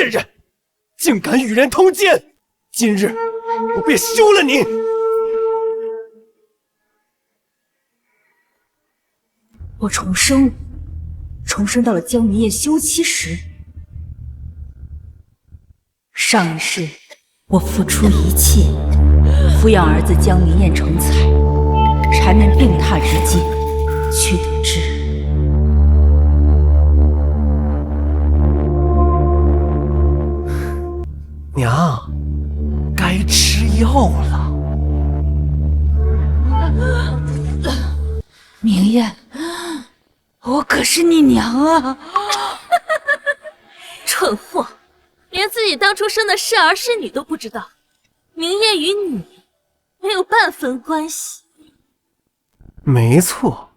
贱人，竟敢与人通奸！今日我便休了你！我重生了，重生到了江明燕休妻时。上一世，我付出一切，抚养儿子江明燕成才，缠绵病榻之际，却得知。娘，该吃药了。明燕，我可是你娘啊！蠢货，连自己当初生的是儿是女都不知道，明燕与你没有半分关系。没错，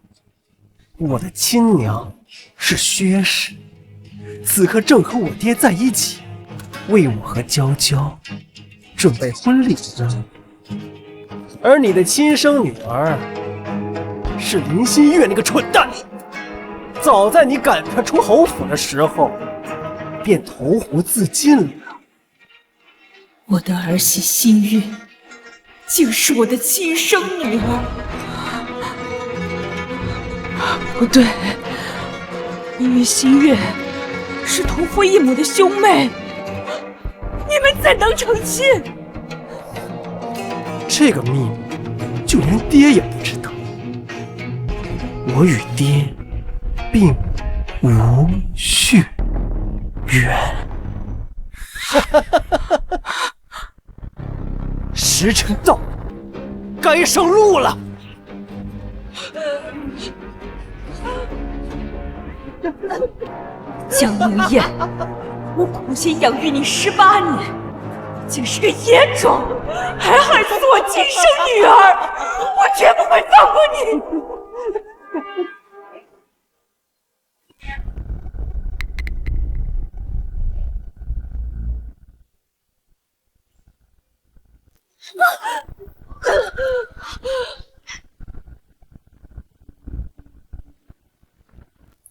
我的亲娘是薛氏，此刻正和我爹在一起，为我和娇娇准备婚礼呢。而你的亲生女儿是林心月那个蠢蛋，早在你赶她出侯府的时候，便投湖自尽了。我的儿媳心月，竟是我的亲生女儿。不对，你与心月是同父异母的兄妹，你们怎能成亲？这个秘密就连爹也不知道，我与爹并无血缘。时辰到，该上路了。江明燕，我苦心养育你18年，竟是个野种，还害死我亲生女儿，我绝不会放过你！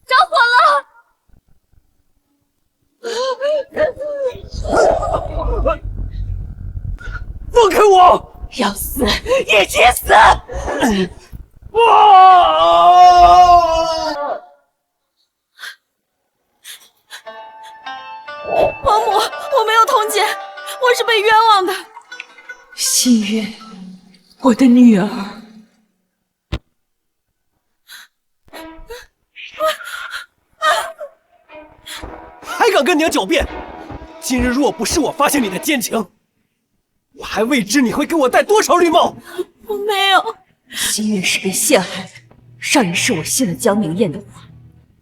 着火了！放开我！要死一起死！王母，我没有通奸，我是被冤枉的。心月，我的女儿。还敢跟娘狡辩！今日若不是我发现你的奸情，我还未知你会给我戴多少绿帽。我没有。心月是被陷害的，上一世我信了江明燕的话，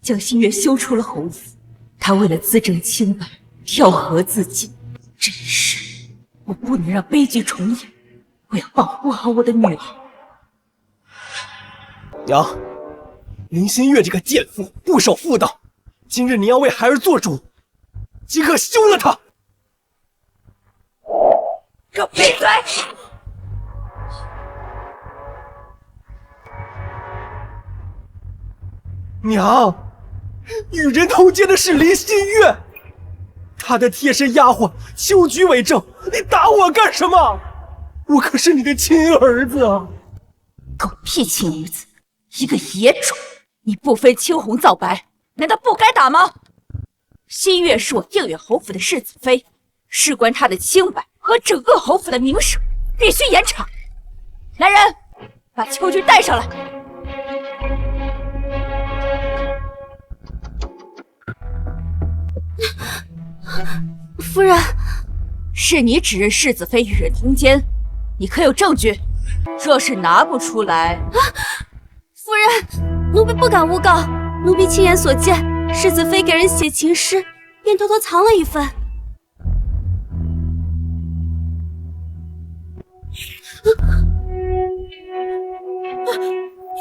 将心月休出了侯府。她为了自证清白，跳河自尽。这一世，我不能让悲剧重演，我要保护好我的女儿。娘，林心月这个贱妇不守妇道，今日你要为孩儿做主，即刻休了她！给我闭嘴！娘，与人通奸的是林心月，她的贴身丫鬟秋菊为证，你打我干什么？我可是你的亲儿子啊！狗屁亲儿子，一个野种！你不分青红皂白，难道不该打吗？心月是我定远侯府的世子妃，事关她的清白和整个侯府的名声，必须严惩。来人，把秋菊带上来。夫人，是你指认世子妃与人通奸，你可有证据？若是拿不出来，夫人，奴婢不敢诬告，奴婢亲眼所见，世子妃给人写情诗，便偷偷藏了一份。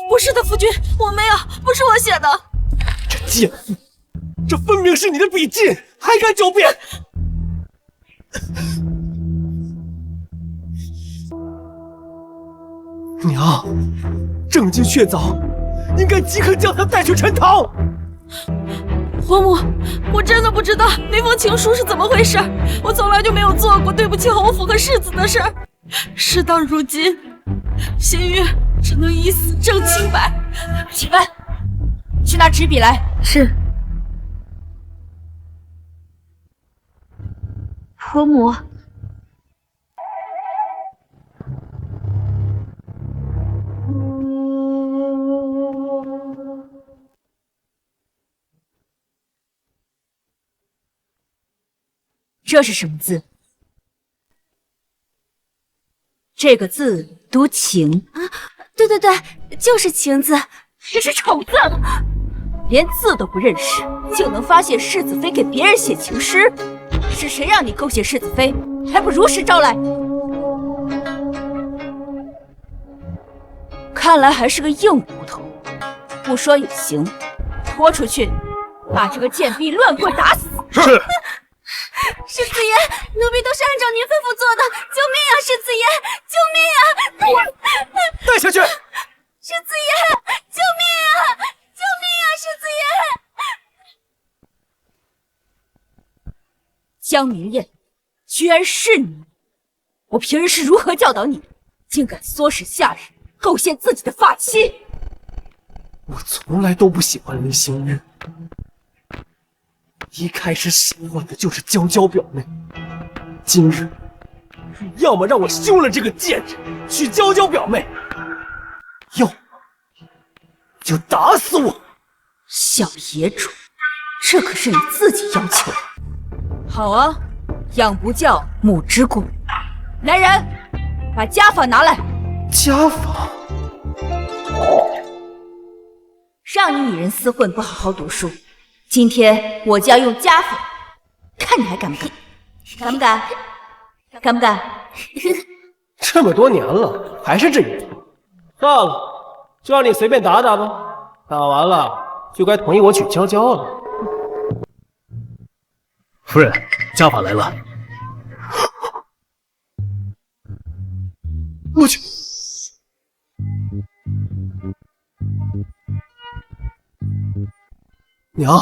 不是的，夫君，我没有，不是我写的。这贱妇，这分明是你的笔记，还敢狡辩！娘，证据确凿，应该即刻将他带去陈塘。皇母，我真的的不知道那封情书是怎么回事，我从来就没有做过对不起侯府和世子的事儿。事到如今，新月只能以死证清白。启文，去拿纸笔来。是。婆母。这是什么字？这个字读情啊，对对对，就是情字。这是丑字，连字都不认识，就能发现世子妃给别人写情诗？是谁让你勾结世子妃？还不如实招来！看来还是个硬骨头，不说也行，拖出去，把这个贱婢乱棍打死！是。世子爷，奴婢都是按照您吩咐做的，救命啊！世子爷，救命啊！带下去！世子爷，救命啊！救命啊！世子爷！江明艳，居然是你！我平日是如何教导你的，竟敢唆使下人构陷自己的发妻！我从来都不喜欢林心月。一开始喜欢的就是娇娇表妹，今日你要么让我休了这个贱人，娶娇娇表妹，要么就打死我！小野种，这可是你自己要求的。好啊，养不教，母之过。来人，把家法拿来。家法？让你与人厮混，不好好读书。今天我就要用家法，看你还敢不敢？敢不敢？敢不敢？这么多年了，还是这一套。算了，就让你随便打打吧。打完了，就该同意我娶娇娇了。夫人，家法来了。我去！娘，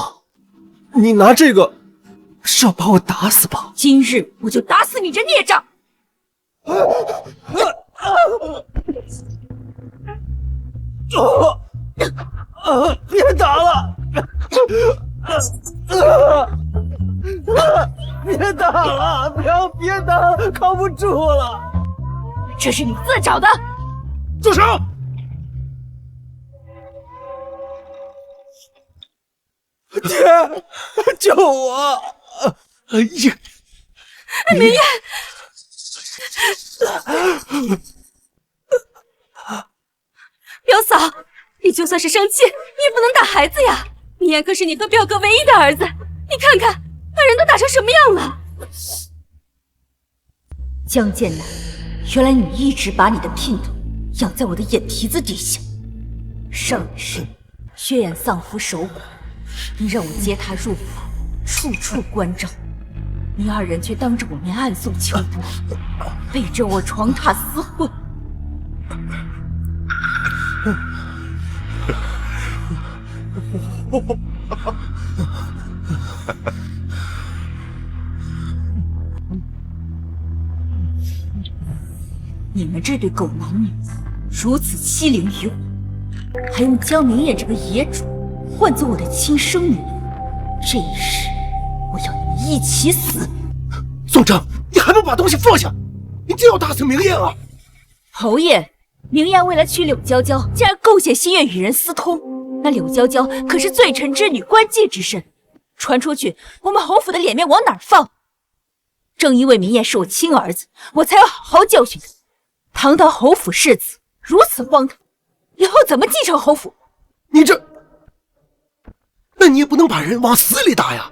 你拿这个是要把我打死吧？今日我就打死你这孽障！别打了！别打了！别打，扛不住了！这是你自找的！住手！爹，救我！哎呀，明艳，表嫂，你就算是生气，你也不能打孩子呀！明艳可是你和表哥唯一的儿子，你看看，把人都打成什么样了！江剑南，原来你一直把你的姘头养在我的眼皮子底下。上一世，血眼丧夫守寡，你让我接他入府，处处关照，你二人却当着我面暗送秋波，背着我床榻厮混。你们这对狗男女如此欺凌于我，还用江明艳这个野种换作我的亲生女儿，这一世我要你们一起死！宋征，你还不把东西放下？你真要打死明艳啊！侯爷，明艳为了娶柳娇娇，竟然构陷心愿与人私通。那柳娇娇可是罪臣之女，关忌之身，传出去，我们侯府的脸面往哪儿放？正因为明艳是我亲儿子，我才要好好教训他。堂堂侯府世子，如此荒唐，以后怎么继承侯府？你这，那你也不能把人往死里打呀！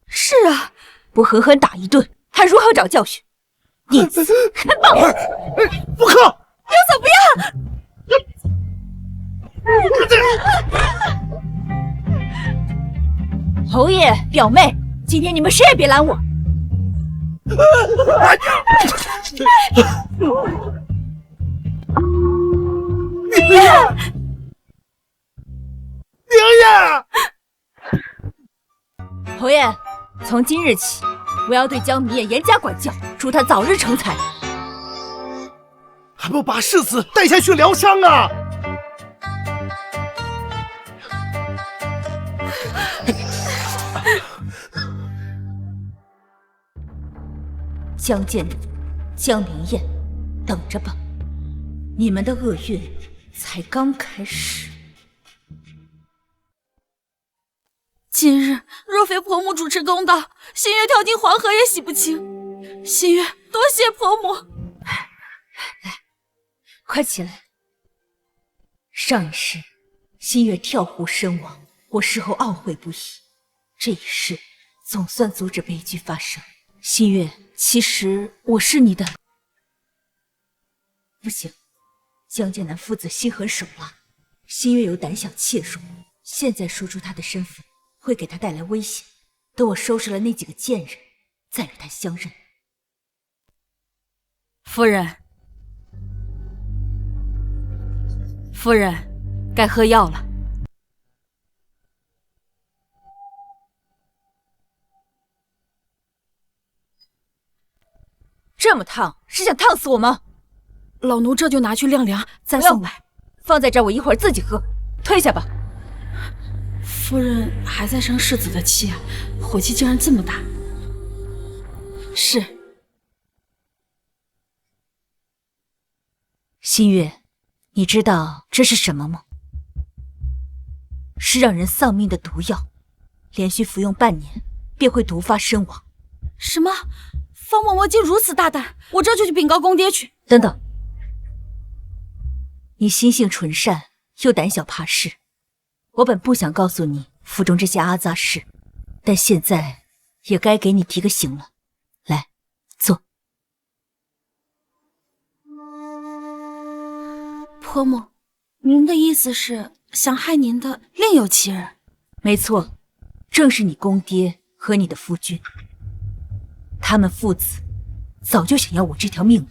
是啊，不狠狠打一顿，还如何找教训？孽子，看棒！不可！表嫂不要！侯爷，表妹，今天你们谁也别拦我！明艳，侯爷，从今日起，我要对江明燕严加管教，助他早日成才。还不把世子带下去疗伤啊！江建南、江明燕，等着吧，你们的厄运才刚开始。今日若非婆母主持公道，新月跳进黄河也洗不清。新月，多谢婆母。来，快起来！上一世，新月跳湖身亡，我事后懊悔不已。这一世，总算阻止悲剧发生。新月，其实我是你的……不行，江建南父子心狠手辣，新月有胆小怯弱，现在说出他的身份会给他带来危险。等我收拾了那几个贱人，再与他相认。夫人，夫人，该喝药了。这么烫，是想烫死我吗？老奴这就拿去晾凉，再送来。放在这儿，我一会儿自己喝。退下吧。夫人还在生世子的气啊，火气竟然这么大。是。新月，你知道这是什么吗？是让人丧命的毒药，连续服用半年便会毒发身亡。什么？方嬷嬷竟如此大胆，我这就去禀告公爹去。等等，你心性纯善，又胆小怕事，我本不想告诉你府中这些阿杂事，但现在也该给你提个醒了。来，坐。婆母，您的意思是想害您的另有其人？没错，正是你公爹和你的夫君。他们父子早就想要我这条命了。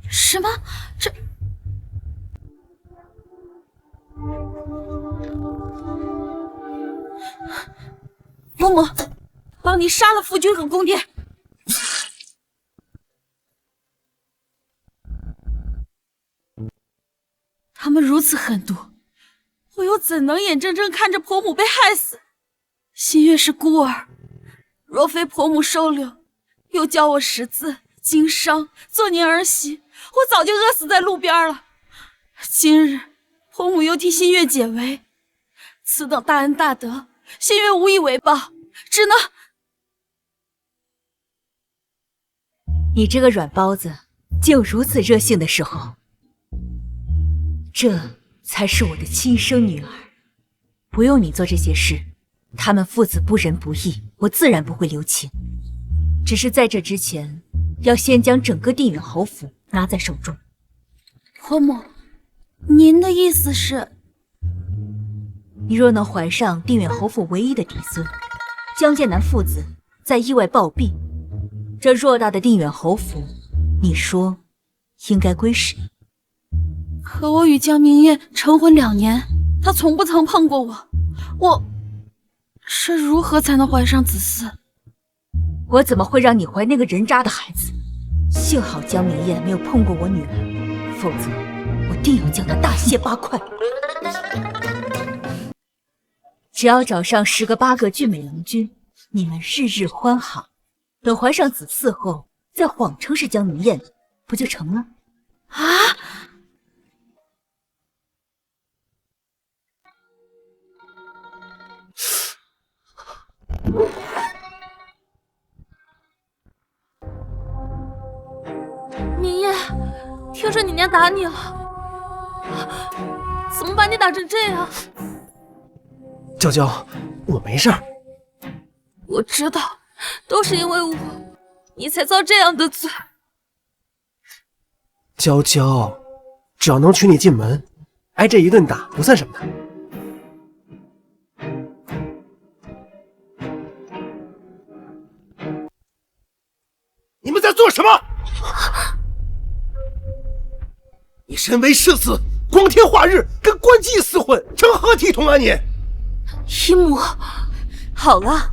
什么？这……嬷嬷，帮你杀了夫君和公爹。他们如此狠毒，我又怎能眼睁睁看着婆母被害死？新月是孤儿，若非婆母收留，又教我识字、经商，做您儿媳，我早就饿死在路边了。今日婆母又替新月解围，此等大恩大德，新月无以为报，只能……你这个软包子，竟有如此热性的时候。这才是我的亲生女儿，不用你做这些事，他们父子不仁不义，我自然不会留情。只是在这之前，要先将整个定远侯府拿在手中。婆母，您的意思是？你若能怀上定远侯府唯一的嫡孙江建南父子，再意外暴毙，这偌大的定远侯府，你说应该归谁？可我与江明燕成婚2年，他从不曾碰过我，我是如何才能怀上子嗣？我怎么会让你怀那个人渣的孩子？幸好江明燕没有碰过我女儿，否则我定要将她大卸8块。只要找上10个8个俊美郎君，你们日日欢好，等怀上子嗣后，再谎称是江明燕的，不就成了？啊！明燕，听说你娘打你了，怎么把你打成这样？娇娇，我没事儿。我知道，都是因为我，你才遭这样的罪。娇娇，只要能娶你进门，挨这一顿打不算什么的。你们在做什么？你身为世子，光天化日跟官妓厮混，成何体统啊你！姨母，好了，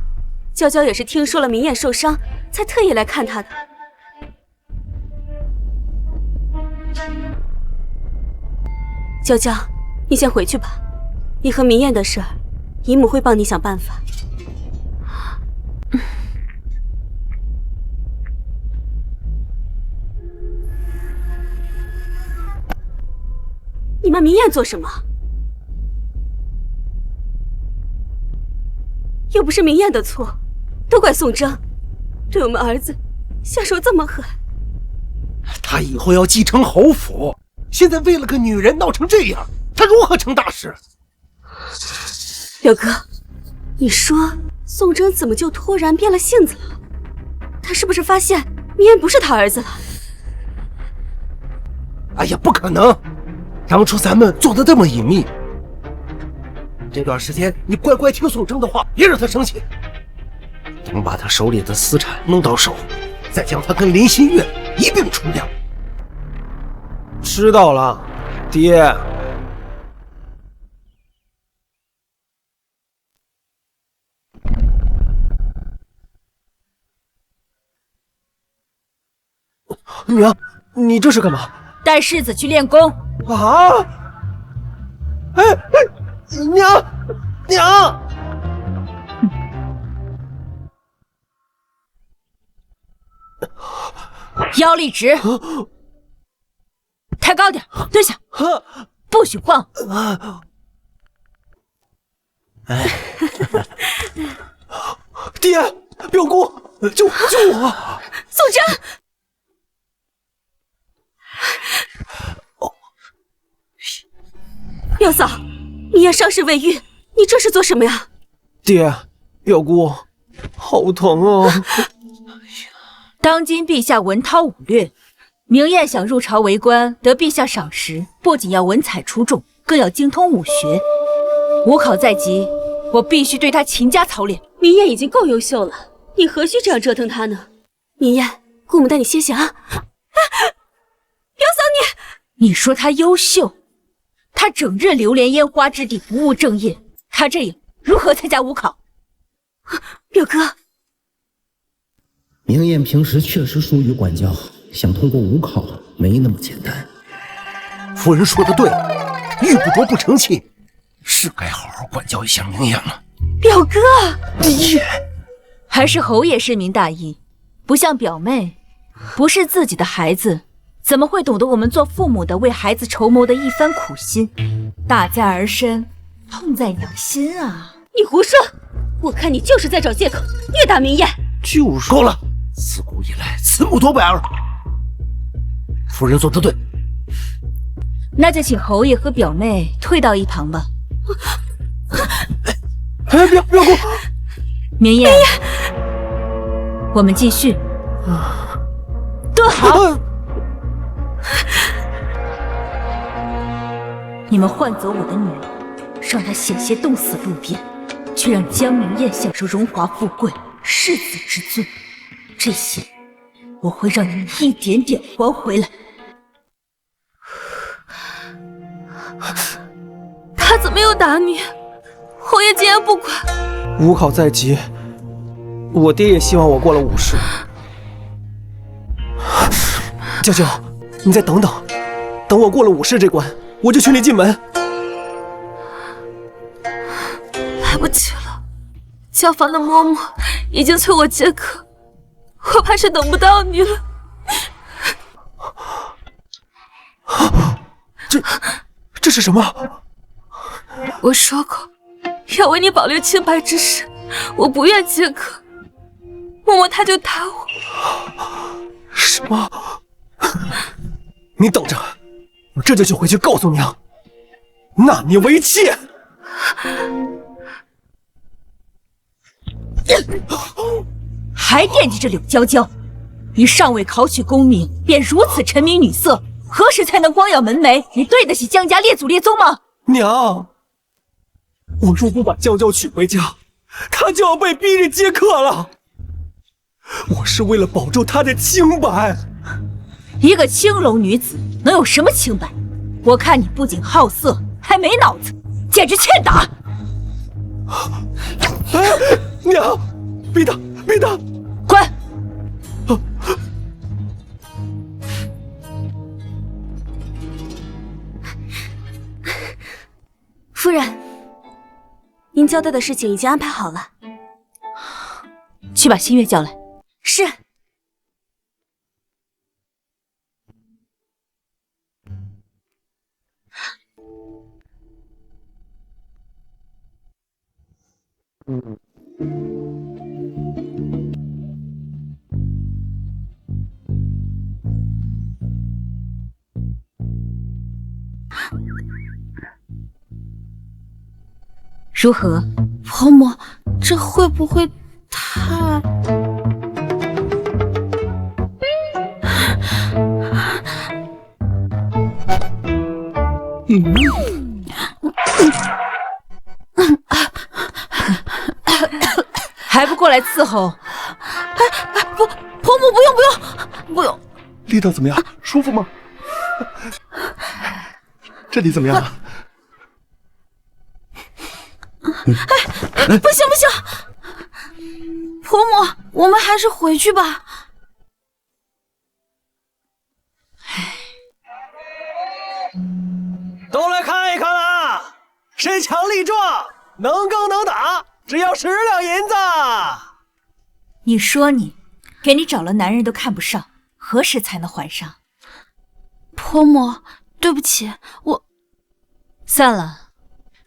娇娇也是听说了明艳受伤，才特意来看她的。娇娇，你先回去吧，你和明艳的事儿，姨母会帮你想办法。你瞒明艳做什么？又不是明艳的错，都怪宋征，对我们儿子下手这么狠。他以后要继承侯府，现在为了个女人闹成这样，他如何成大事？表哥，你说宋征怎么就突然变了性子了？他是不是发现明艳不是他儿子了？哎呀，不可能！当初咱们做的这么隐秘，这段时间你乖乖听宋征的话，别让他生气。等把他手里的私产弄到手，再将他跟林心月一并除掉。知道了，爹。娘，你这是干嘛？带世子去练功。啊！娘，娘！腰立直，抬高点，蹲下，不许晃。爹，表姑，救我！宋征，表嫂，明艳伤势未愈，你这是做什么呀？爹，表姑，好疼啊！当今陛下文韬武略，明艳想入朝为官，得陛下赏识，不仅要文采出众，更要精通武学。武考在即，我必须对她勤加操练。明艳已经够优秀了，你何须这样折腾她呢？明艳，姑母带你歇歇啊！表嫂你说她优秀，她整日流连烟花之地，不务正业，她这样如何参加武考？表哥。明艳平时确实疏于管教，想通过武考没那么简单。夫人说的对，玉不琢不成器，是该好好管教一下明艳了。表哥，爹，还是侯爷深明大义，不像表妹，不是自己的孩子，怎么会懂得我们做父母的为孩子筹谋的一番苦心？打在儿身，痛在娘心啊！你胡说！我看你就是在找借口虐打明艳。就是够了。自古以来，慈母多败儿。夫人说的对，那就请侯爷和表妹退到一旁吧。表姑，明艳，我们继续。蹲好。你们换走我的女儿，让她险些冻死路边，却让江明艳享受荣华富贵、世子之尊。这些我会让你们一点点还回来。他怎么又打你？侯爷竟然不管。武考在即，我爹也希望我过了武试。娇娇，你再等等，等我过了武试这关，我就娶你进门。来不及了，教坊的嬷嬷已经催我接客。我怕是等不到你了。这是什么？我说过，要为你保留清白之身，我不愿接客。嬷嬷她就打我。什么？你等着，我这就去回去告诉娘，纳你为妾。还惦记着柳娇娇，你尚未考取功名，便如此沉迷女色，何时才能光耀门楣？你对得起江家列祖列宗吗？娘，我若不把娇娇娶回家，她就要被逼着接客了。我是为了保住她的清白。一个青楼女子能有什么清白？我看你不仅好色，还没脑子，简直欠打！娘，别打，别打！滚！夫人，您交代的事情已经安排好了。去把新月叫来。是。如何？婆母，这会不会太……还不过来伺候？婆母不用。力道怎么样？舒服吗？这里怎么样啊？不行，婆母，我们还是回去吧。都来看一看啦！谁强力壮，能攻能打，只要10两银子。你说你，给你找了男人都看不上，何时才能还上？婆母，对不起，我……算了，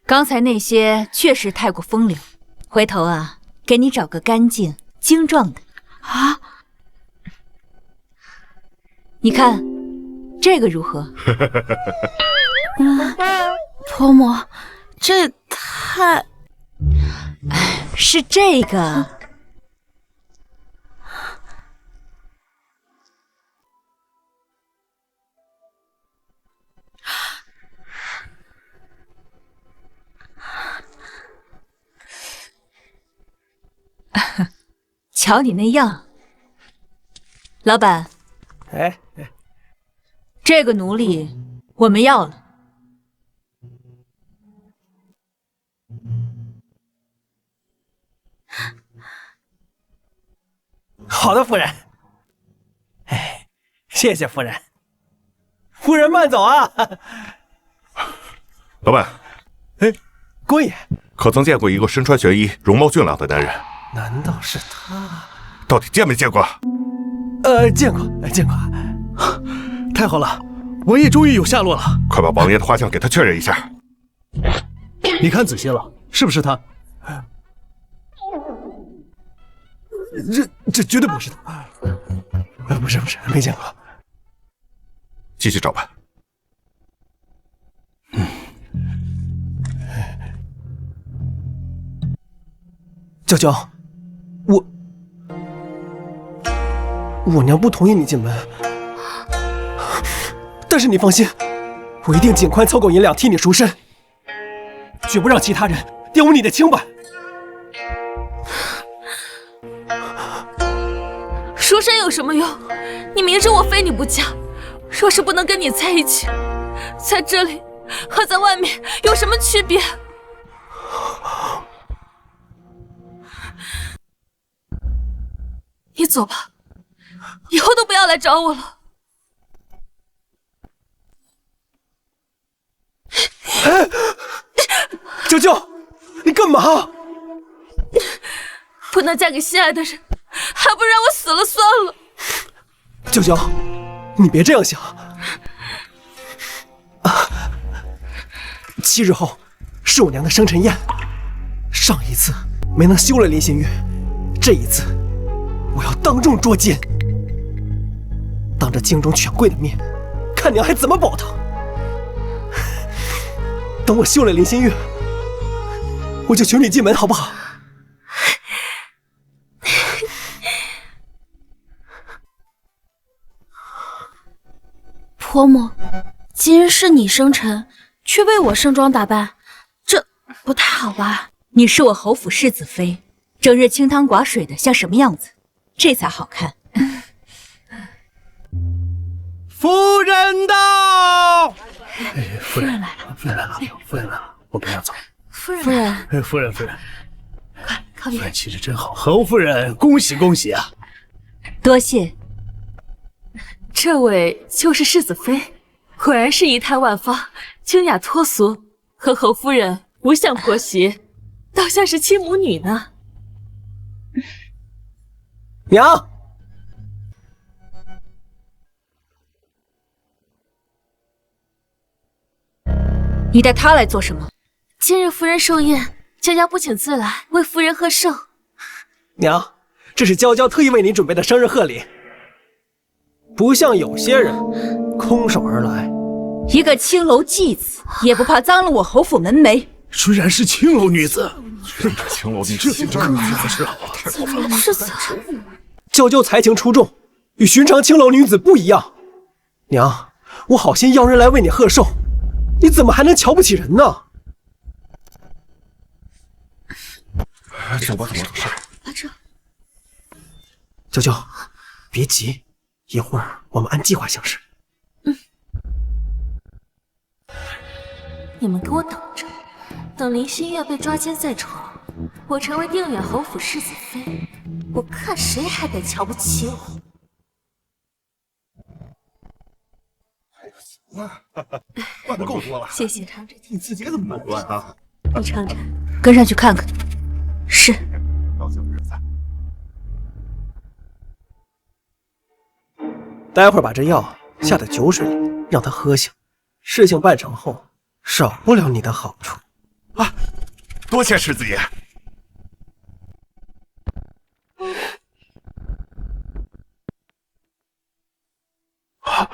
刚才那些确实太过风流，回头啊，给你找个干净精壮的。啊？你看，这个如何？婆母，这太……是这个。瞧你那样，老板，哎，这个奴隶我们要了。好的，夫人。哎，谢谢夫人。夫人慢走啊。老板，哎，郭爷，可曾见过一个身穿玄衣、容貌俊朗的男人？难道是他？到底见没见过？见过。太好了，我也终于有下落了。快把王爷的画像给他确认一下。你看仔细了，是不是他？这绝对不是他。不是，没见过。继续找吧。娇娇，我娘不同意你进门，但是你放心，我一定尽快凑够银两替你赎身，绝不让其他人玷污你的清白。赎身有什么用？你明知我非你不嫁，若是不能跟你在一起，在这里和在外面有什么区别？你走吧，以后都不要来找我了。娇娇，你干嘛？不能嫁给心爱的人，还不如让我死了算了。娇娇，你别这样想。7日后是我娘的生辰宴，上一次没能休了林心月，这一次我要当众捉奸，当着京中权贵的面，看娘还怎么保堂。等我休了林心月，我就求你进门，好不好？婆母，今日是你生辰，却为我盛装打扮，这不太好吧？你是我侯府世子妃，整日清汤寡水的像什么样子？这才好看。夫人到！夫人来了，夫人来了，我跟要走。夫人，夫人，靠边。运气是真好，侯夫人，恭喜恭喜啊！多谢。这位就是世子妃，果然是仪态万方，清雅脱俗，和侯夫人不像婆媳，倒像是亲母女呢。娘，你带他来做什么？今日夫人寿宴，娇娇不请自来，为夫人贺寿。娘，这是娇娇特意为你准备的生日贺礼，不像有些人空手而来。一个青楼妓子，也不怕脏了我侯府门楣。虽然是青楼女子，青楼女子这儿是好，太过分了。世子，娇娇才情出众，与寻常青楼女子不一样。娘，我好心邀人来为你贺寿，你怎么还能瞧不起人呢？这我怎么回事？娇娇，别急，一会儿我们按计划行事。你们给我等着，等林心月被抓奸在床，我成为定远侯府世子妃，我看谁还敢瞧不起我。灌的够多了，谢谢尝着甜，你自己怎么不灌啊？你尝尝。跟上去看看。是。高兴日子。待会儿把这药下到酒水里，让他喝下。事情办成后，少不了你的好处。啊，多谢世子爷。啊！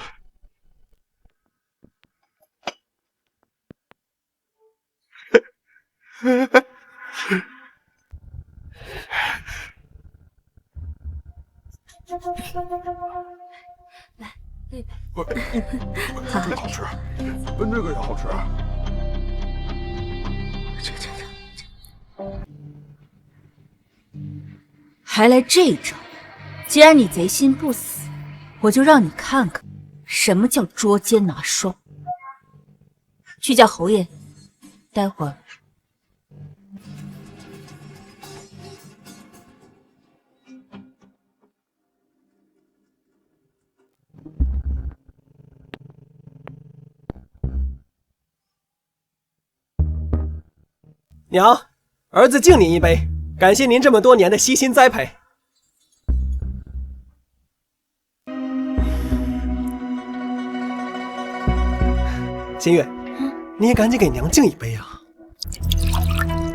来，这杯。这个好吃，跟这个也好吃。还来这一招！既然你贼心不死，我就让你看看什么叫捉奸拿双。去叫侯爷，待会儿。娘，儿子敬您一杯，感谢您这么多年的悉心栽培。新月，你也赶紧给娘敬一杯啊！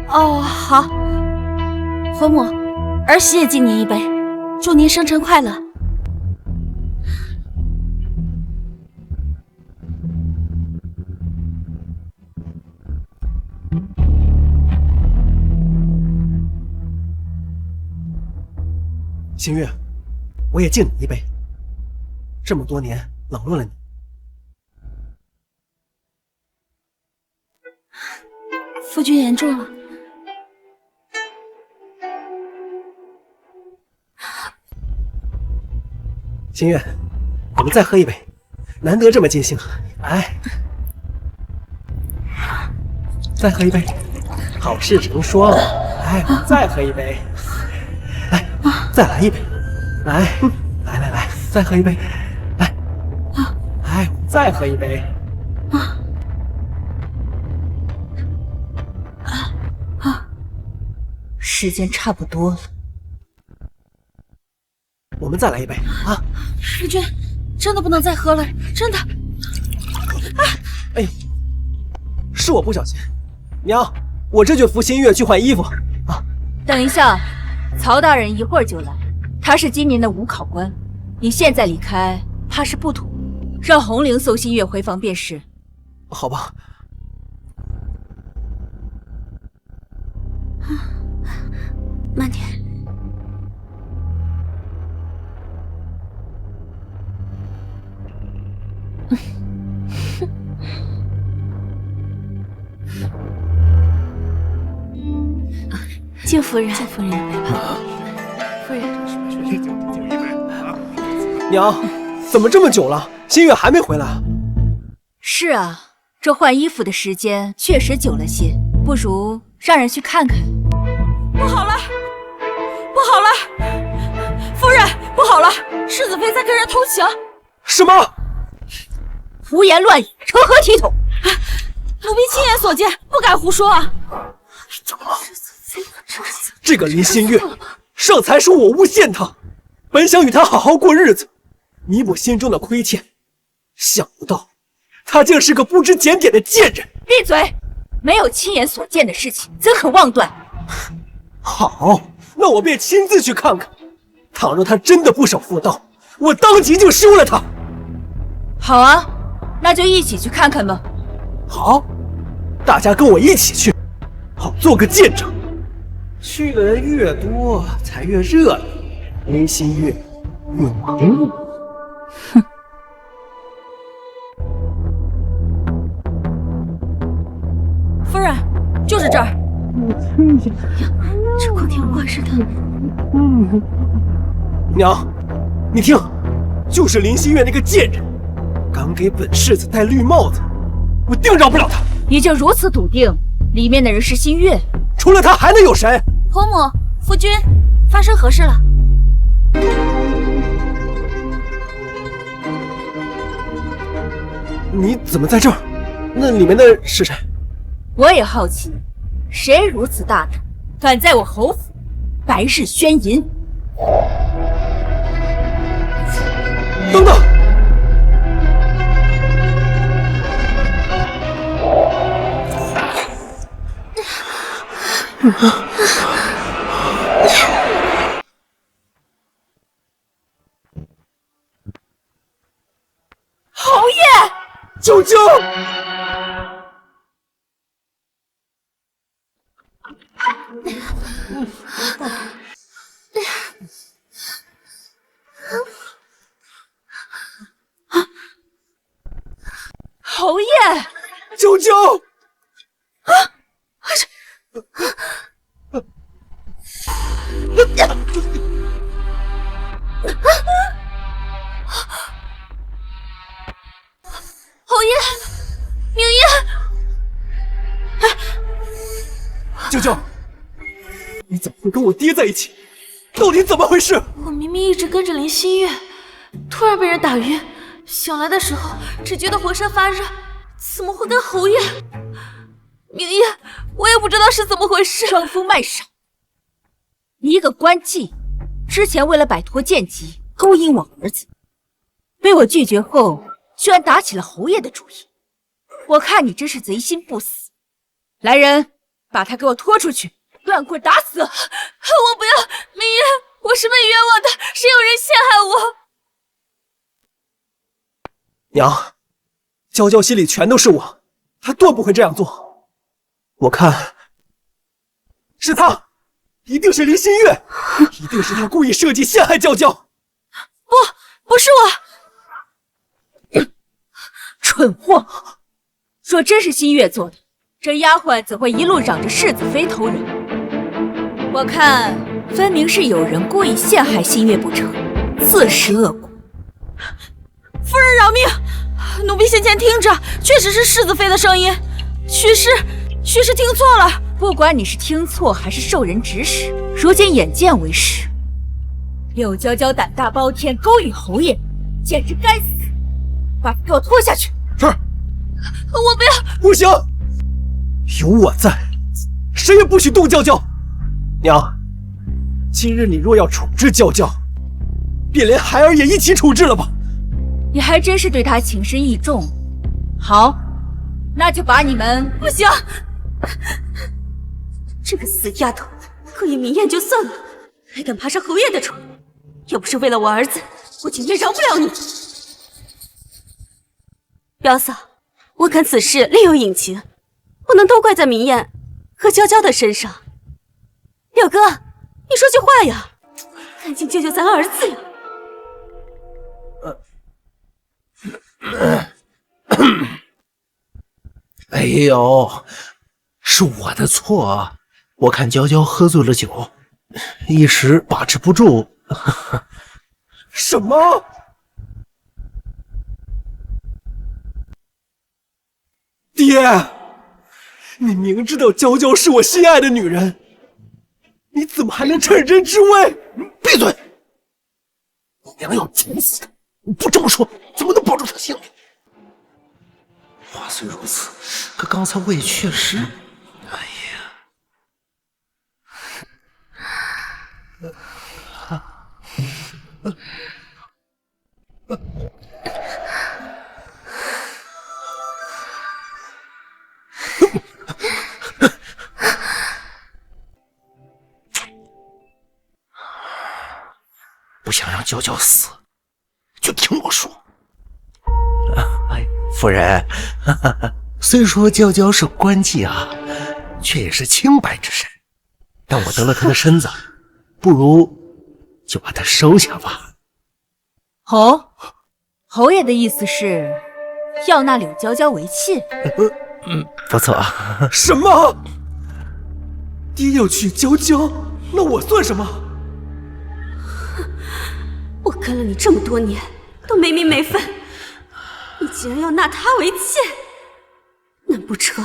哦，好。侯母，儿媳也敬您一杯，祝您生辰快乐。新月，我也敬你一杯。这么多年冷落了你，夫君言重了。新月，我们再喝一杯，难得这么尽兴。来，再喝一杯，好事成双。来，再喝一杯。来，再来一杯。来，再喝一杯。来，再喝一杯。时间差不多了，我们再来一杯啊！夫君，真的不能再喝了，真的。哎呦，是我不小心。娘，我这就扶新月去换衣服啊。等一下，曹大人一会儿就来，他是今年的武考官，你现在离开怕是不妥，让红绫送新月回房便是。好吧。慢点。敬夫人，敬夫人一杯吧。夫人，娘，怎么这么久了，新月还没回来？是啊，这换衣服的时间确实久了些，不如让人去看看。不好了！不好了，夫人，不好了，世子妃在跟人偷情。什么？胡言乱语，成何体统？奴婢亲眼所见，不敢胡说啊！这个林新月，上才说我诬陷他，本想与他好好过日子，弥补心中的亏欠，想不到他竟是个不知检点的贱人。闭嘴！没有亲眼所见的事情，怎可妄断？好，那我便亲自去看看。倘若他真的不守妇道，我当即就休了他。好啊，那就一起去看看吧。好，大家跟我一起去，好做个见证。去的人越多，才越热闹。林新月，你盲目。夫人，就是这儿。这光天化日的，娘，你听，就是林新月那个贱人，敢给本世子戴绿帽子，我定饶不了他。你就如此笃定，里面的人是新月？除了他还能有谁？婆母、夫君，发生何事了？你怎么在这儿？那里面的是谁？我也好奇，谁如此大胆，敢在我侯府白日宣淫？等等！侯爷，救救！侯爷，救救！侯爷，明夜，舅舅，你怎么会跟我爹在一起？到底怎么回事？我明明一直跟着林新月，突然被人打晕，醒来的时候只觉得浑身发热，怎么会跟侯爷？明夜，我也不知道是怎么回事。装疯卖傻！你一个官妓，之前为了摆脱贱籍，勾引我儿子，被我拒绝后，居然打起了侯爷的主意。我看你真是贼心不死！来人，把他给我拖出去，乱棍打死！我不要，明夜，我是被冤枉的，是有人陷害我。娘，娇娇心里全都是我，她断不会这样做。我看是他，一定是林新月，一定是他故意设计陷害娇娇。不是我，蠢货！若真是新月做的，这丫鬟怎会一路嚷着世子妃偷人？我看分明是有人故意陷害新月不成，自食恶果。夫人饶命！奴婢先前听着，确实是世子妃的声音，许是听错了。不管你是听错还是受人指使，如今眼见为实。柳娇娇胆大包天，勾引侯爷，简直该死！把他给我拖下去！是。我不要！不行，有我在，谁也不许动娇娇。娘，今日你若要处置娇娇，便连孩儿也一起处置了吧。你还真是对她情深意重。好，那就把你们……不行！这个死丫头，勾引明艳就算了，还敢爬上侯爷的床！要不是为了我儿子，我今天饶不了你。表嫂，我看此事另有隐情，不能都怪在明艳和娇娇的身上。表哥，你说句话呀，赶紧救救咱儿子呀！哎呦，是我的错，我看娇娇喝醉了酒，一时把持不住。什么？爹，你明知道娇娇是我心爱的女人，你怎么还能趁人之危？闭嘴！你娘要处死他！你不这么说，怎么能保住他性命？话虽如此，可刚才我也确实……哎呀！不想让娇娇死，就听我说。哎，夫人，虽说娇娇是官妓啊，却也是清白之身。但我得了她的身子，不如就把她收下吧。哦，侯爷的意思是要纳柳娇娇为妾？不错啊。什么？爹要娶娇娇，那我算什么？我跟了你这么多年，都没名没分，你竟然要纳她为妾？难不成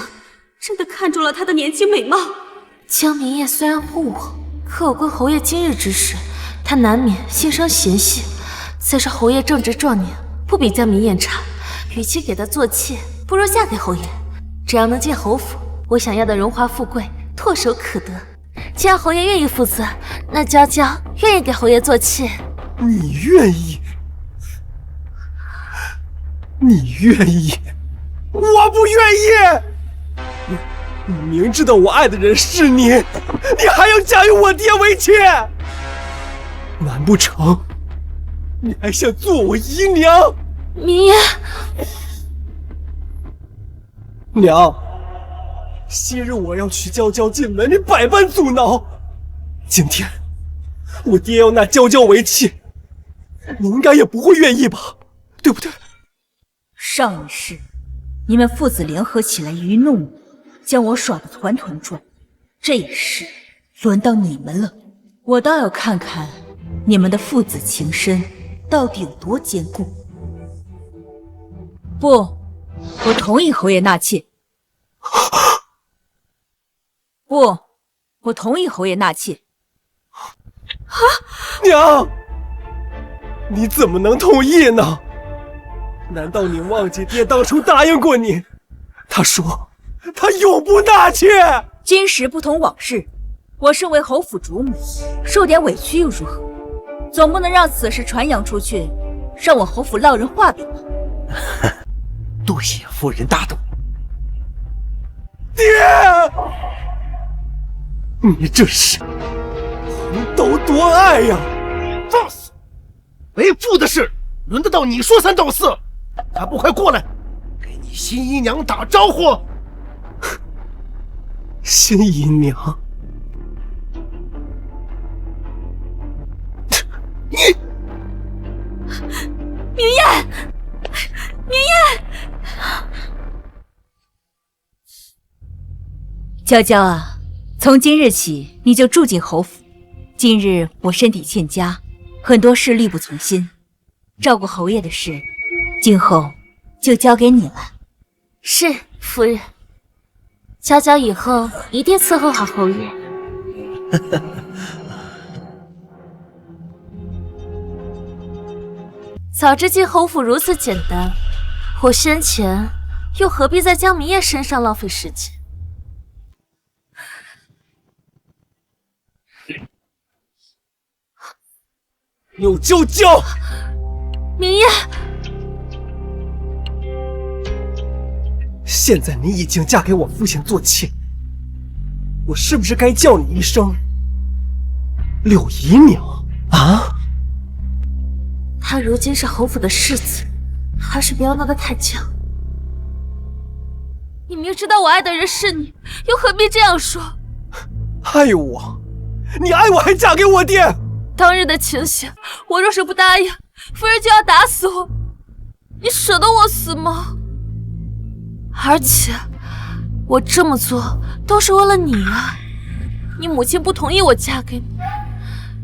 真的看中了她的年轻美貌？江明夜虽然护我，可有关侯爷今日之事，他难免心生嫌隙。再说侯爷正值壮年，不比江明夜差，与其给他做妾，不如嫁给侯爷，只要能进侯府，我想要的荣华富贵唾手可得。既然侯爷愿意负责，那娇娇愿意给侯爷做妾。你愿意？你愿意？我不愿意！你明知道我爱的人是你，你还要嫁与我爹为妾？难不成你还想做我姨娘？明夜，娘，昔日我要娶娇娇进门，你百般阻挠。今天我爹要纳娇娇为妾，你应该也不会愿意吧？对不对？上一世，你们父子联合起来愚弄我，将我耍得团团转。这一世，轮到你们了，我倒要看看你们的父子情深到底有多坚固。不，我同意侯爷纳妾。不，我同意侯爷纳妾。娘，你怎么能同意呢？难道你忘记爹当初答应过你？他说他永不纳妾。今时不同往事，我身为侯府主母，受点委屈又如何？总不能让此事传扬出去，让我侯府落人话柄吧？多谢夫人大度。爹，你这是横刀夺爱呀！放肆！为父的事轮得到你说三道四？还不快过来，给你新姨娘打招呼！新姨娘，你明夜，明夜，娇娇啊，从今日起你就住进侯府。今日我身体欠佳，很多事力不从心，照顾侯爷的事，今后就交给你了。是夫人。娇娇以后一定伺候好侯爷。早知进侯府如此简单，我先前又何必在江明夜身上浪费时间？柳娇娇，明夜，现在你已经嫁给我父亲做妾，我是不是该叫你一声柳姨娘啊？她如今是侯府的世子，还是不要闹得太僵。你明知道我爱的人是你，又何必这样说？爱我？你爱我还嫁给我爹？当日的情形，我若是不答应，夫人就要打死我。你舍得我死吗？而且，我这么做都是为了你啊！你母亲不同意我嫁给你，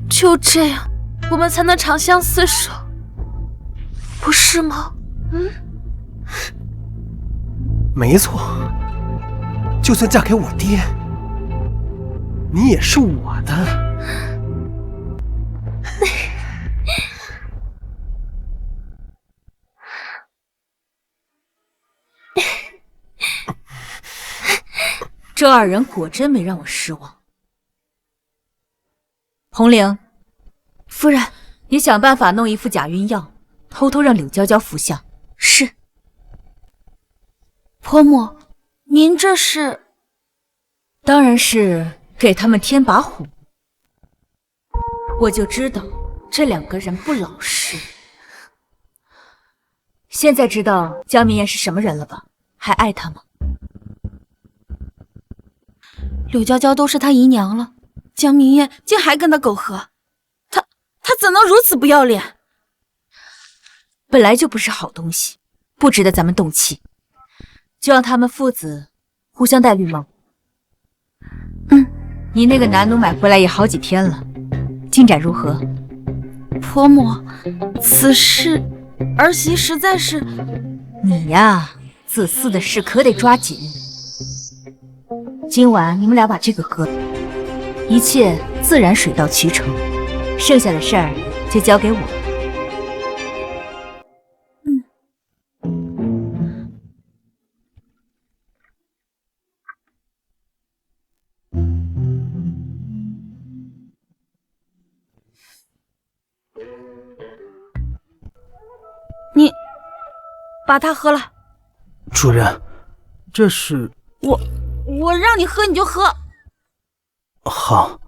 只有这样，我们才能长相厮守，不是吗？没错，就算嫁给我爹，你也是我的。这二人果真没让我失望。红玲，夫人，你想办法弄一副假晕药，偷偷让柳娇娇服下。是。婆母，您这是？当然是给他们添把火。我就知道这两个人不老实。现在知道江明燕是什么人了吧？还爱她吗？柳娇娇都是他姨娘了，江明燕竟还跟他苟合，他怎能如此不要脸？本来就不是好东西，不值得咱们动气。就让他们父子互相戴绿帽。你那个男奴买回来也好几天了，进展如何？婆母，此事儿媳实在是……你呀，自私的事可得抓紧。今晚你们俩把这个喝了，一切自然水到渠成，剩下的事儿就交给我。你把它喝了。主人，这是我让你喝你就喝。好。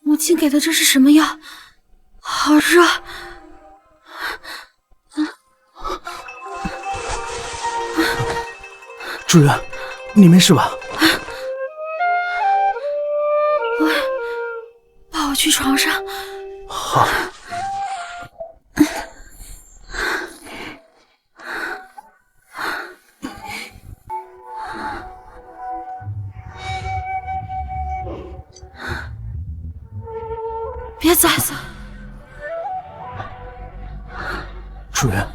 母亲给的这是什么药？好热。主人，你没事吧？抱我去床上。好。别走，主人。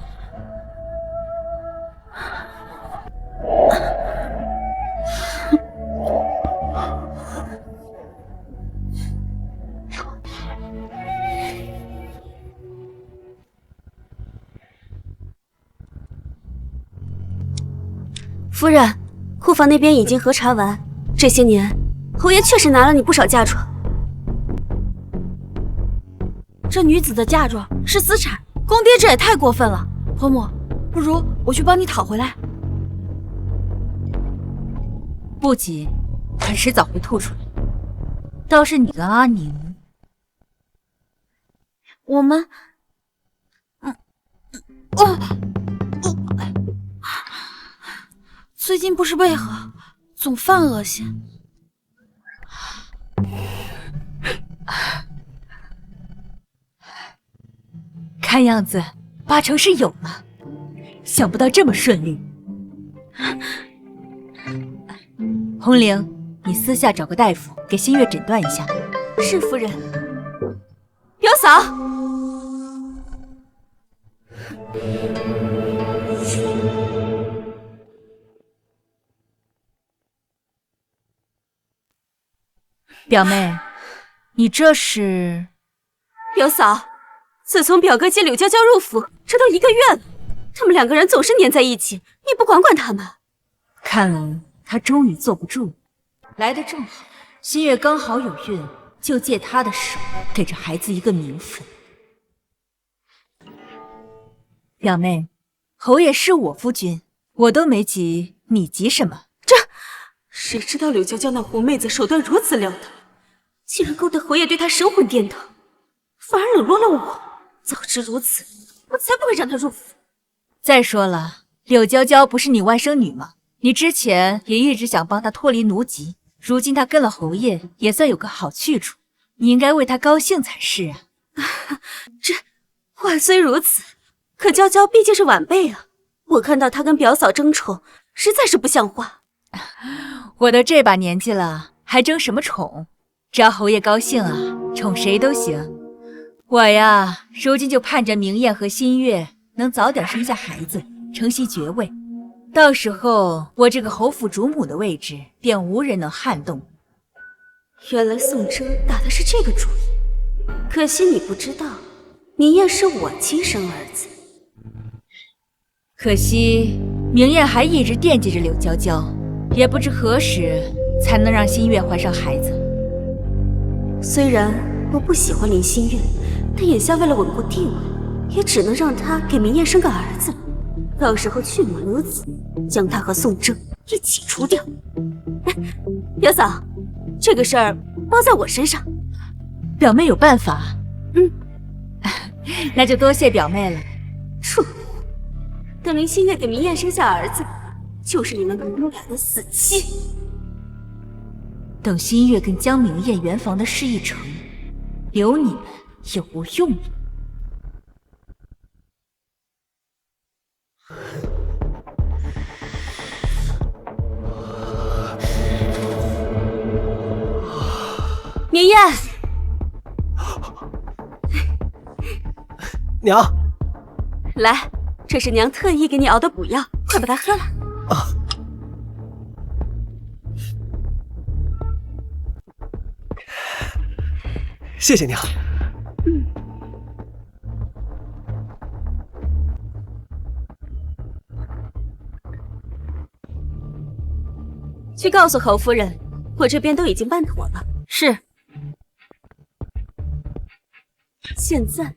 夫人，库房那边已经核查完，这些年侯爷确实拿了你不少嫁妆。这女子的嫁妆是私产，公爹这也太过分了。婆母，不如我去帮你讨回来。不急，很迟早会吐出来。倒是你跟阿宁，我们，最近不知为何总犯恶心。看样子八成是有了，想不到这么顺利。红玲，你私下找个大夫给新月诊断一下。是夫人。表嫂，表妹，你这是？表嫂，自从表哥接柳娇娇入府，这都1个月了，他们2个人总是黏在一起，你不管管他们？看来他终于坐不住，来得正好。新月刚好有孕，就借他的手给这孩子一个名分。表妹，侯爷是我夫君，我都没急，你急什么？谁知道柳娇娇那狐妹子手段如此撂倒，竟然勾得侯爷对她神魂颠倒，反而冷落了我。早知如此，我才不会让她入府。再说了，柳娇娇不是你外甥女吗？你之前也一直想帮她脱离奴籍，如今她跟了侯爷，也算有个好去处，你应该为她高兴才是啊。这话虽如此，可娇娇毕竟是晚辈啊，我看到她跟表嫂争宠，实在是不像话。我都这把年纪了，还争什么宠？只要侯爷高兴啊，宠谁都行。我呀，如今就盼着明艳和新月能早点生下孩子，承袭爵位。到时候我这个侯府主母的位置便无人能撼动。原来宋征打的是这个主意，可惜你不知道，明艳是我亲生儿子。可惜明艳还一直惦记着柳娇娇，也不知何时才能让新月怀上孩子。虽然我不喜欢林新月，但眼下为了稳固地位，也只能让她给明艳生个儿子。到时候去母留子，将她和宋征一起除掉。表嫂，这个事儿包在我身上。表妹有办法。那就多谢表妹了。蠢物，等林新月给明艳生下儿子，就是你们母女俩的死期。等新月跟江明艳圆房的事一成，留你们也无用了。明艳，娘，来，这是娘特意给你熬的补药，快把它喝了。谢谢娘。去告诉侯夫人，我这边都已经办妥了。是。现在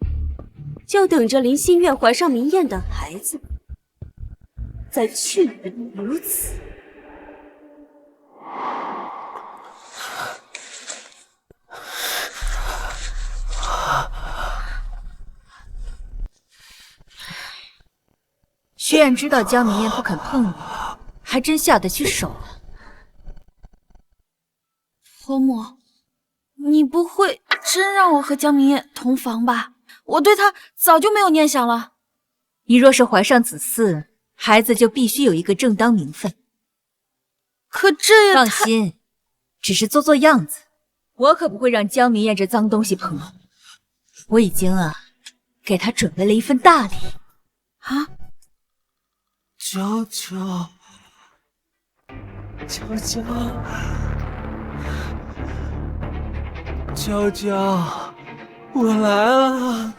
就等着林新月怀上明艳的孩子，再去母留子。薛燕知道江明艳不肯碰你，还真下得去手了。婆母，你不会真让我和江明艳同房吧？我对她早就没有念想了。你若是怀上子嗣，孩子就必须有一个正当名分。可这也放心，只是做做样子，我可不会让江明艳这脏东西碰我。我已经给她准备了一份大礼。啊！娇娇，娇娇，娇娇，我来了！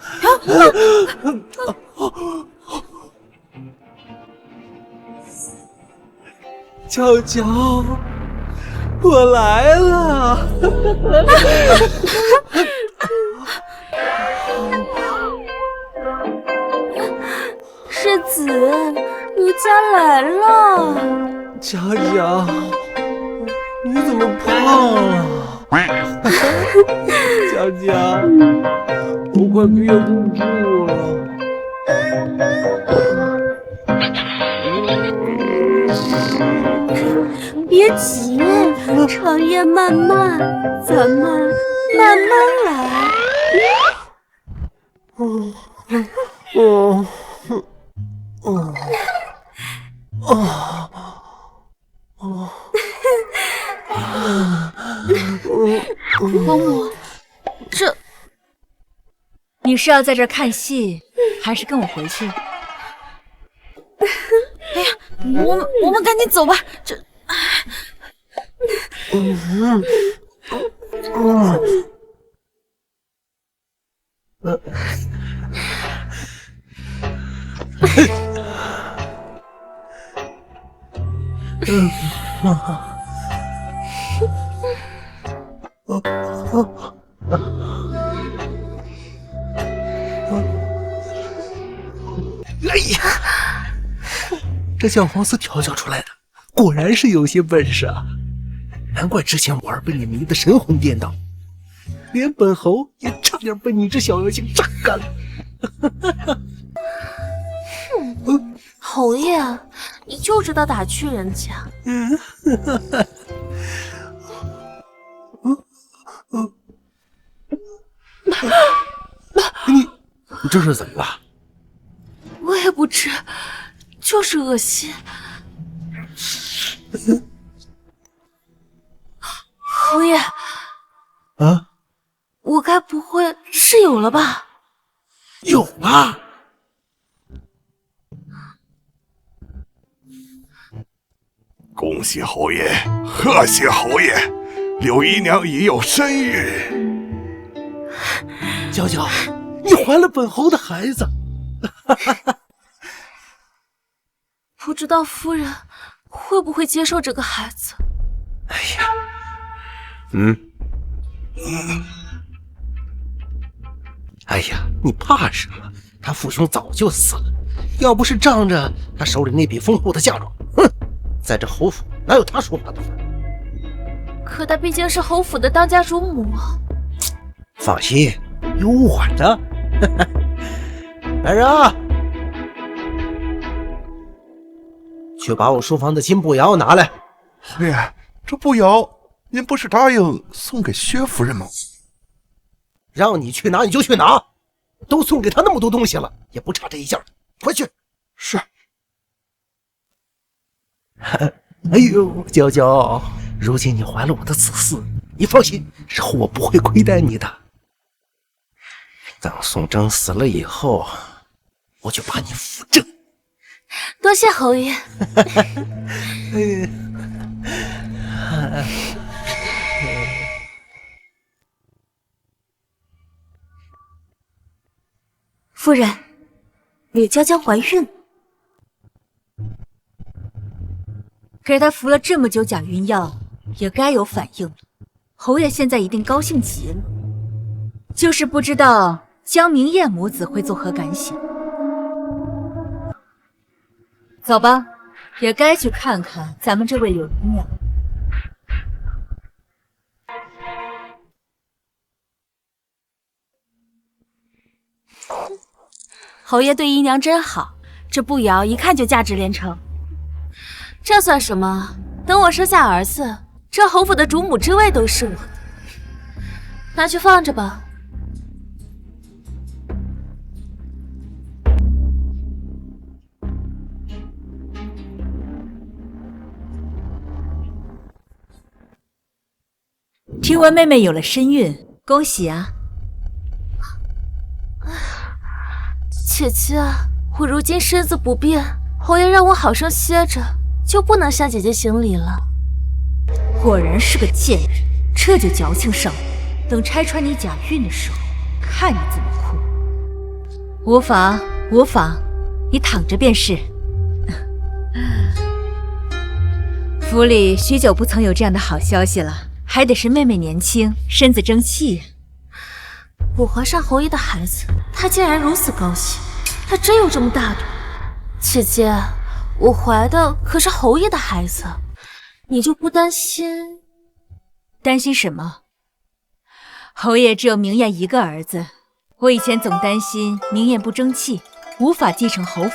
娇娇，我来了！世子，奴家来了。娇娇，你怎么胖了？娇娇，我快憋不住了。别急，长夜漫漫，咱们慢慢来。婆母，这你是要在这儿看戏，还是跟我回去？哎呀，我们赶紧走吧。这，哎呀，这小黄丝调教出来的，果然是有些本事啊！难怪之前我儿被你迷得神魂颠倒，连本侯也差点被你这小妖精榨干了。侯爷，你就知道打趣人家。你这是怎么了？我也不知，就是恶心。侯爷，啊，我该不会是有了吧？有了。恭喜侯爷，贺喜侯爷，柳姨娘已有身孕。娇娇，你怀了本侯的孩子。不知道夫人会不会接受这个孩子？哎呀，哎呀，你怕什么？他父兄早就死了，要不是仗着他手里那笔丰厚的嫁妆，哼，在这侯府哪有他说话的份？可她毕竟是侯府的当家主母。放心，有我呢。来人啊，去把我书房的金步摇拿来。侯爷，这步摇您不是答应送给薛夫人吗？让你去拿你就去拿，都送给他那么多东西了，也不差这一件，快去。是。哎呦，娇娇，如今你怀了我的子嗣，你放心，日后我不会亏待你的。等宋征死了以后，我就把你扶正。多谢侯爷。夫人，柳娇娇怀孕了。给她服了这么久假孕药，也该有反应了。侯爷现在一定高兴极了，就是不知道江明艳母子会作何感想。走吧，也该去看看咱们这位柳姨娘。侯爷对姨娘真好，这步摇一看就价值连城。这算什么？等我生下儿子，这侯府的主母之位都是我的，拿去放着吧。听闻妹妹有了身孕，恭喜啊！姐姐，我如今身子不便，侯爷让我好生歇着，就不能向姐姐行礼了。果然是个贱人，这就矫情上了。等拆穿你假孕的时候，看你怎么哭。无妨，无妨，你躺着便是。府里许久不曾有这样的好消息了，还得是妹妹年轻，身子争气呀。我怀上侯爷的孩子，他竟然如此高兴，他真有这么大度？姐姐，我怀的可是侯爷的孩子，你就不担心？担心什么？侯爷只有明艳一个儿子，我以前总担心明艳不争气，无法继承侯府。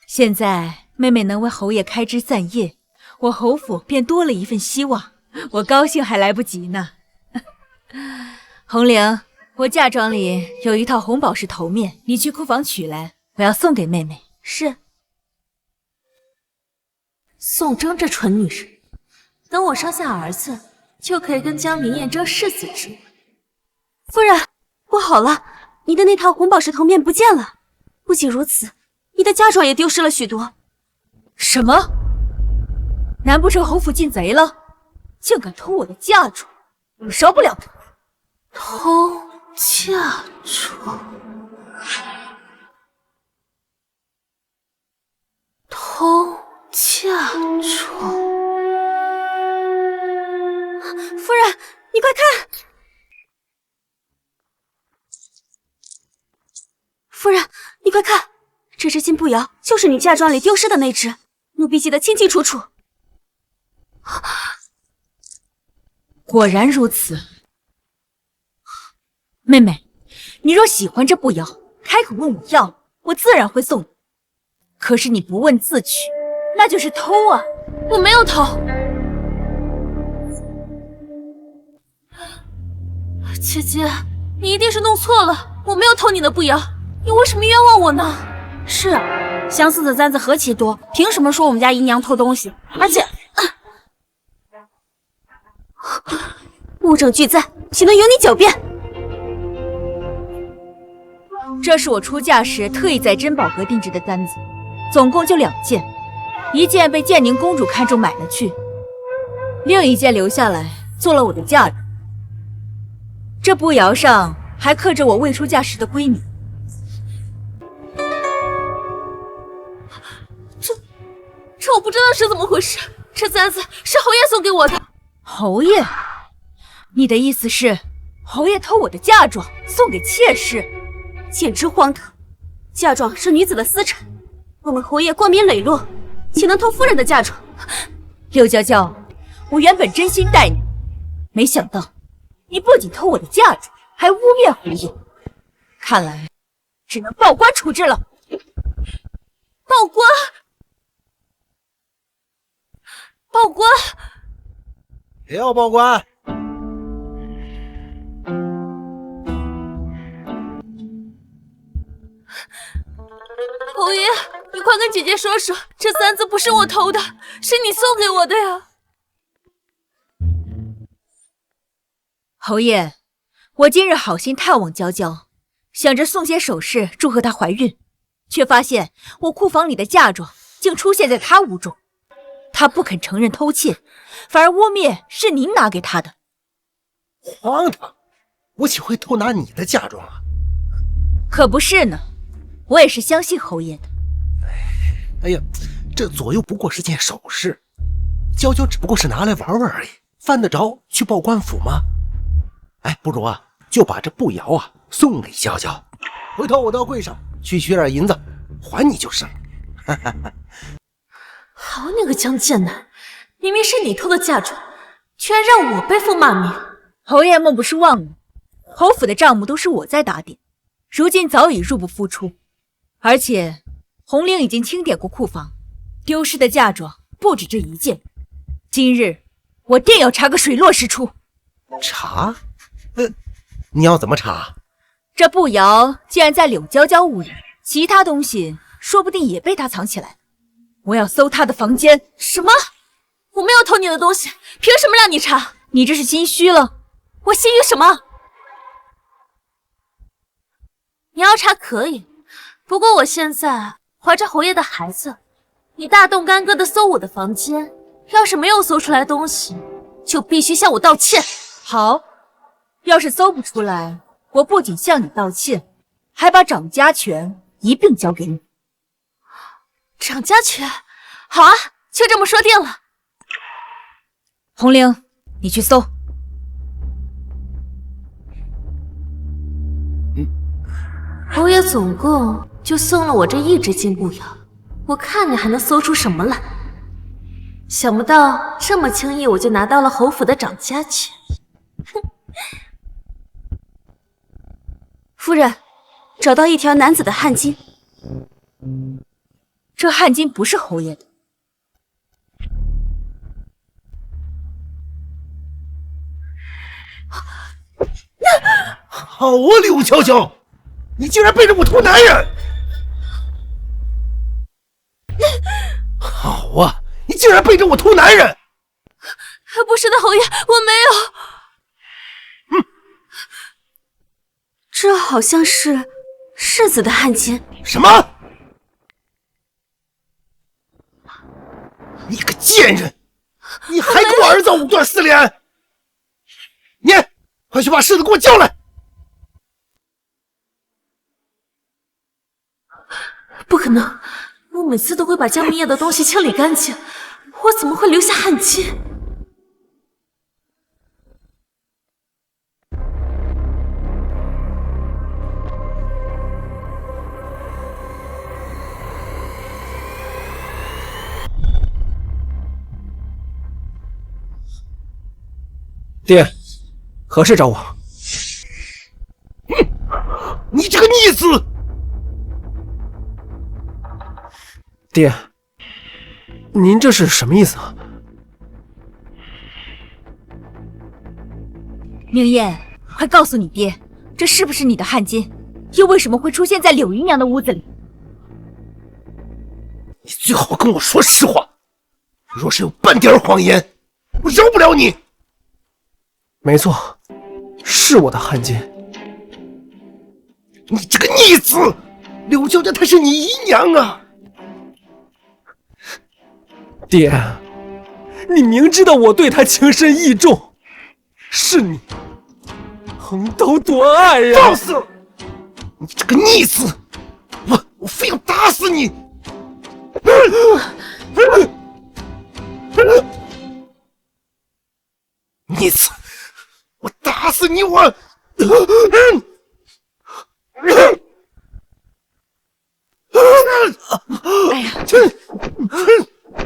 现在妹妹能为侯爷开枝散叶，我侯府便多了一份希望，我高兴还来不及呢。红玲，我嫁妆里有一套红宝石头面，你去库房取来，我要送给妹妹。是。宋征这蠢女人，等我生下儿子，就可以跟江明艳争世子之位。夫人，不好了，你的那套红宝石头面不见了。不仅如此，你的嫁妆也丢失了许多。什么？难不成侯府进贼了？竟敢偷我的嫁妆，饶不了他！偷嫁妆，偷嫁妆！夫人，你快看！夫人，你快看，这只金步摇就是你嫁妆里丢失的那只，奴婢记得清清楚楚。果然如此。妹妹，你若喜欢这步摇，开口问我要，我自然会送你。可是你不问自取，那就是偷啊！我没有偷。姐姐，你一定是弄错了，我没有偷你的步摇，你为什么冤枉我呢？是啊，相似的簪子何其多，凭什么说我们家姨娘偷东西？而且，物证俱在，岂能由你狡辩？这是我出嫁时特意在珍宝阁定制的簪子，总共就2件，一件被建宁公主看中买了去，另一件留下来做了我的嫁妆。这步摇上还刻着我未出嫁时的闺女。这我不知道是怎么回事，这簪子是侯爷送给我的。侯爷？你的意思是侯爷偷我的嫁妆送给妾室？简直荒唐！嫁妆是女子的私产，我们侯爷光明磊落，岂能偷夫人的嫁妆？柳娇娇，我原本真心待你，没想到你不仅偷我的嫁妆，还污蔑侯爷，看来只能报官处置了。报官？报官？谁要报官？侯爷，你快跟姐姐说说，这簪子不是我偷的，是你送给我的呀。侯爷，我今日好心探望娇娇，想着送些首饰祝贺她怀孕，却发现我库房里的嫁妆竟出现在她屋中。她不肯承认偷窃，反而污蔑是您拿给她的。荒唐！我岂会偷拿你的嫁妆啊？可不是呢，我也是相信侯爷的。哎呀，这左右不过是件首饰，娇娇只不过是拿来玩玩而已，犯得着去报官府吗？哎，不如啊，就把这步摇啊送给娇娇，回头我到柜上去取点银子还你就是了。好你个江剑南，明明是你偷的嫁妆，居然让我背负骂名。侯爷莫不是忘了，侯府的账目都是我在打点，如今早已入不敷出，而且红绫已经清点过库房，丢失的嫁妆不止这一件。今日我定要查个水落石出。查？你要怎么查？这步摇既然在柳娇娇屋里，其他东西说不定也被她藏起来。我要搜她的房间。什么？我没有偷你的东西，凭什么让你查？你这是心虚了？我心虚什么？你要查可以，不过我现在怀着侯爷的孩子，你大动干戈的搜我的房间，要是没有搜出来东西，就必须向我道歉。好，要是搜不出来，我不仅向你道歉，还把掌家权一并交给你。掌家权？好啊，就这么说定了。红绫，你去搜。侯爷总共就送了我这1只金步摇，我看你还能搜出什么来？想不到这么轻易我就拿到了侯府的掌家权。哼！夫人，找到一条男子的汗巾。这汗巾不是侯爷的。好啊，柳娇娇，你竟然背着我偷男人！好啊，你竟然背着我偷男人！不是的，侯爷，我没有。这好像是世子的汗巾。什么？你个贱人，你还给我儿子藕断丝连！你快去把世子给我叫来！不可能，我每次都会把江明夜的东西清理干净，我怎么会留下汗巾？爹，何事找我？你这个逆子！爹，您这是什么意思啊？明夜，快告诉你爹，这是不是你的汗巾？又为什么会出现在柳姨娘的屋子里？你最好跟我说实话，若是有半点谎言，我饶不了你。没错，是我的汉奸。你这个逆子！柳娇娇她是你姨娘啊！爹，你明知道我对她情深意重，是你横刀夺爱呀！放肆！你这个逆子！我非要打死你！逆子！我打死你！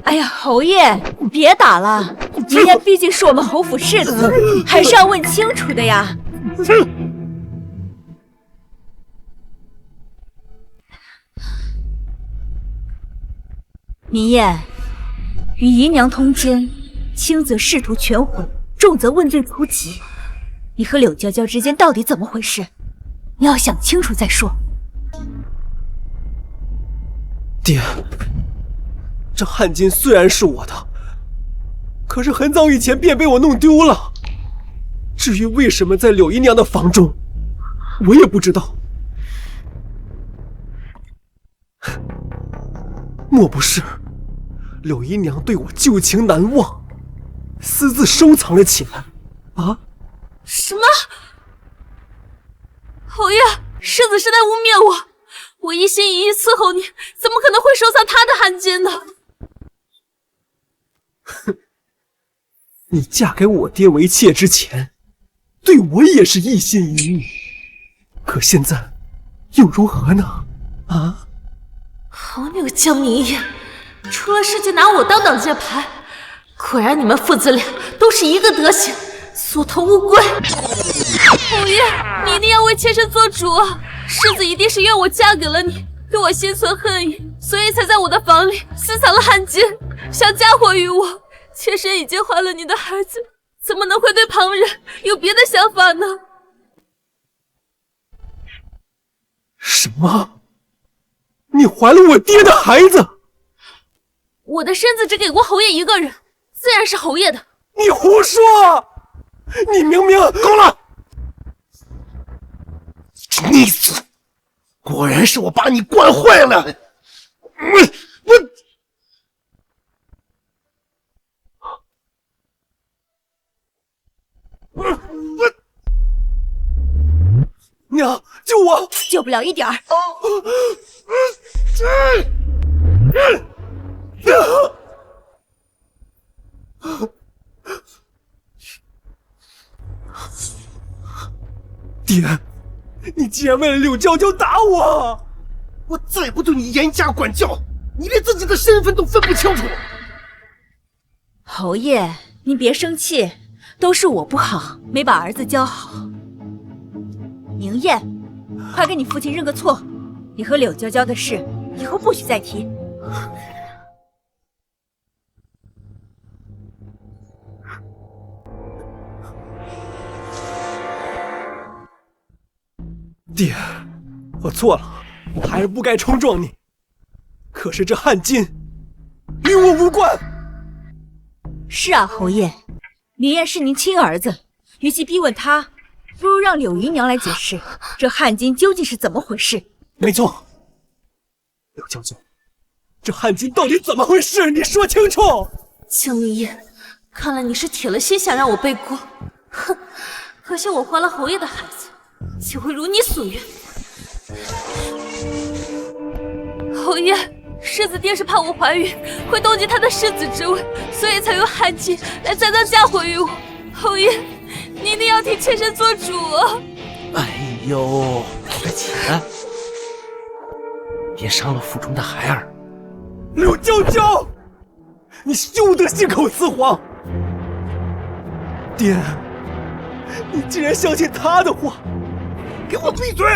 哎呀，侯爷，别打了，明艳毕竟是我们侯府世子，还是要问清楚的呀。明艳，与姨娘通奸，轻则仕途全毁，重则问罪出籍。你和柳娇娇之间到底怎么回事？你要想清楚再说。爹，这汗巾虽然是我的，可是很早以前便被我弄丢了。至于为什么在柳姨娘的房中，我也不知道。莫不是柳姨娘对我旧情难忘，私自收藏了起来？啊？什么？侯爷，世子是在污蔑我！我一心一意伺候你，怎么可能会收藏他的汗巾呢？哼，你嫁给我爹为妾之前，对我也是一心一意，可现在又如何呢？啊？好你个江明艳，出了事就拿我当挡箭牌，果然你们父子俩都是一个德行，缩头乌龟！侯爷，你一定要为妾身做主啊！世子一定是怨我嫁给了你，对我心存恨意，所以才在我的房里私藏了汗巾，想嫁祸于我。妾身已经怀了你的孩子，怎么能会对旁人有别的想法呢？什么？你怀了我爹的孩子？我的身子只给过侯爷一个人，自然是侯爷的。你胡说！你明明……够了！逆子，果然是我把你惯坏了。娘，救我！救不了一点儿。爹，你竟然为了柳娇娇打我！我再不对你严加管教，你连自己的身份都分不清楚。侯爷，您别生气，都是我不好，没把儿子教好。明艳，快给你父亲认个错，你和柳娇娇的事以后不许再提。爹，我错了，我还是不该冲撞你。可是这汗巾与我无关。是啊，侯爷，明艳是您亲儿子，与其逼问他，不如让柳姨娘来解释这汗巾究竟是怎么回事。没错，柳娇娇，这汗巾到底怎么回事？你说清楚。江明艳，看来你是铁了心想让我背锅。哼，可惜我怀了侯爷的孩子，就会如你所愿。侯爷，世子爹是怕我怀孕会动及他的世子之位，所以才用汗巾来栽赃嫁祸于我。侯爷，你一定要替妾身做主啊！哎呦，快起来，别伤了腹中的孩儿。柳娇娇，你休得信口雌黄！爹，你竟然相信他的话！给我闭嘴！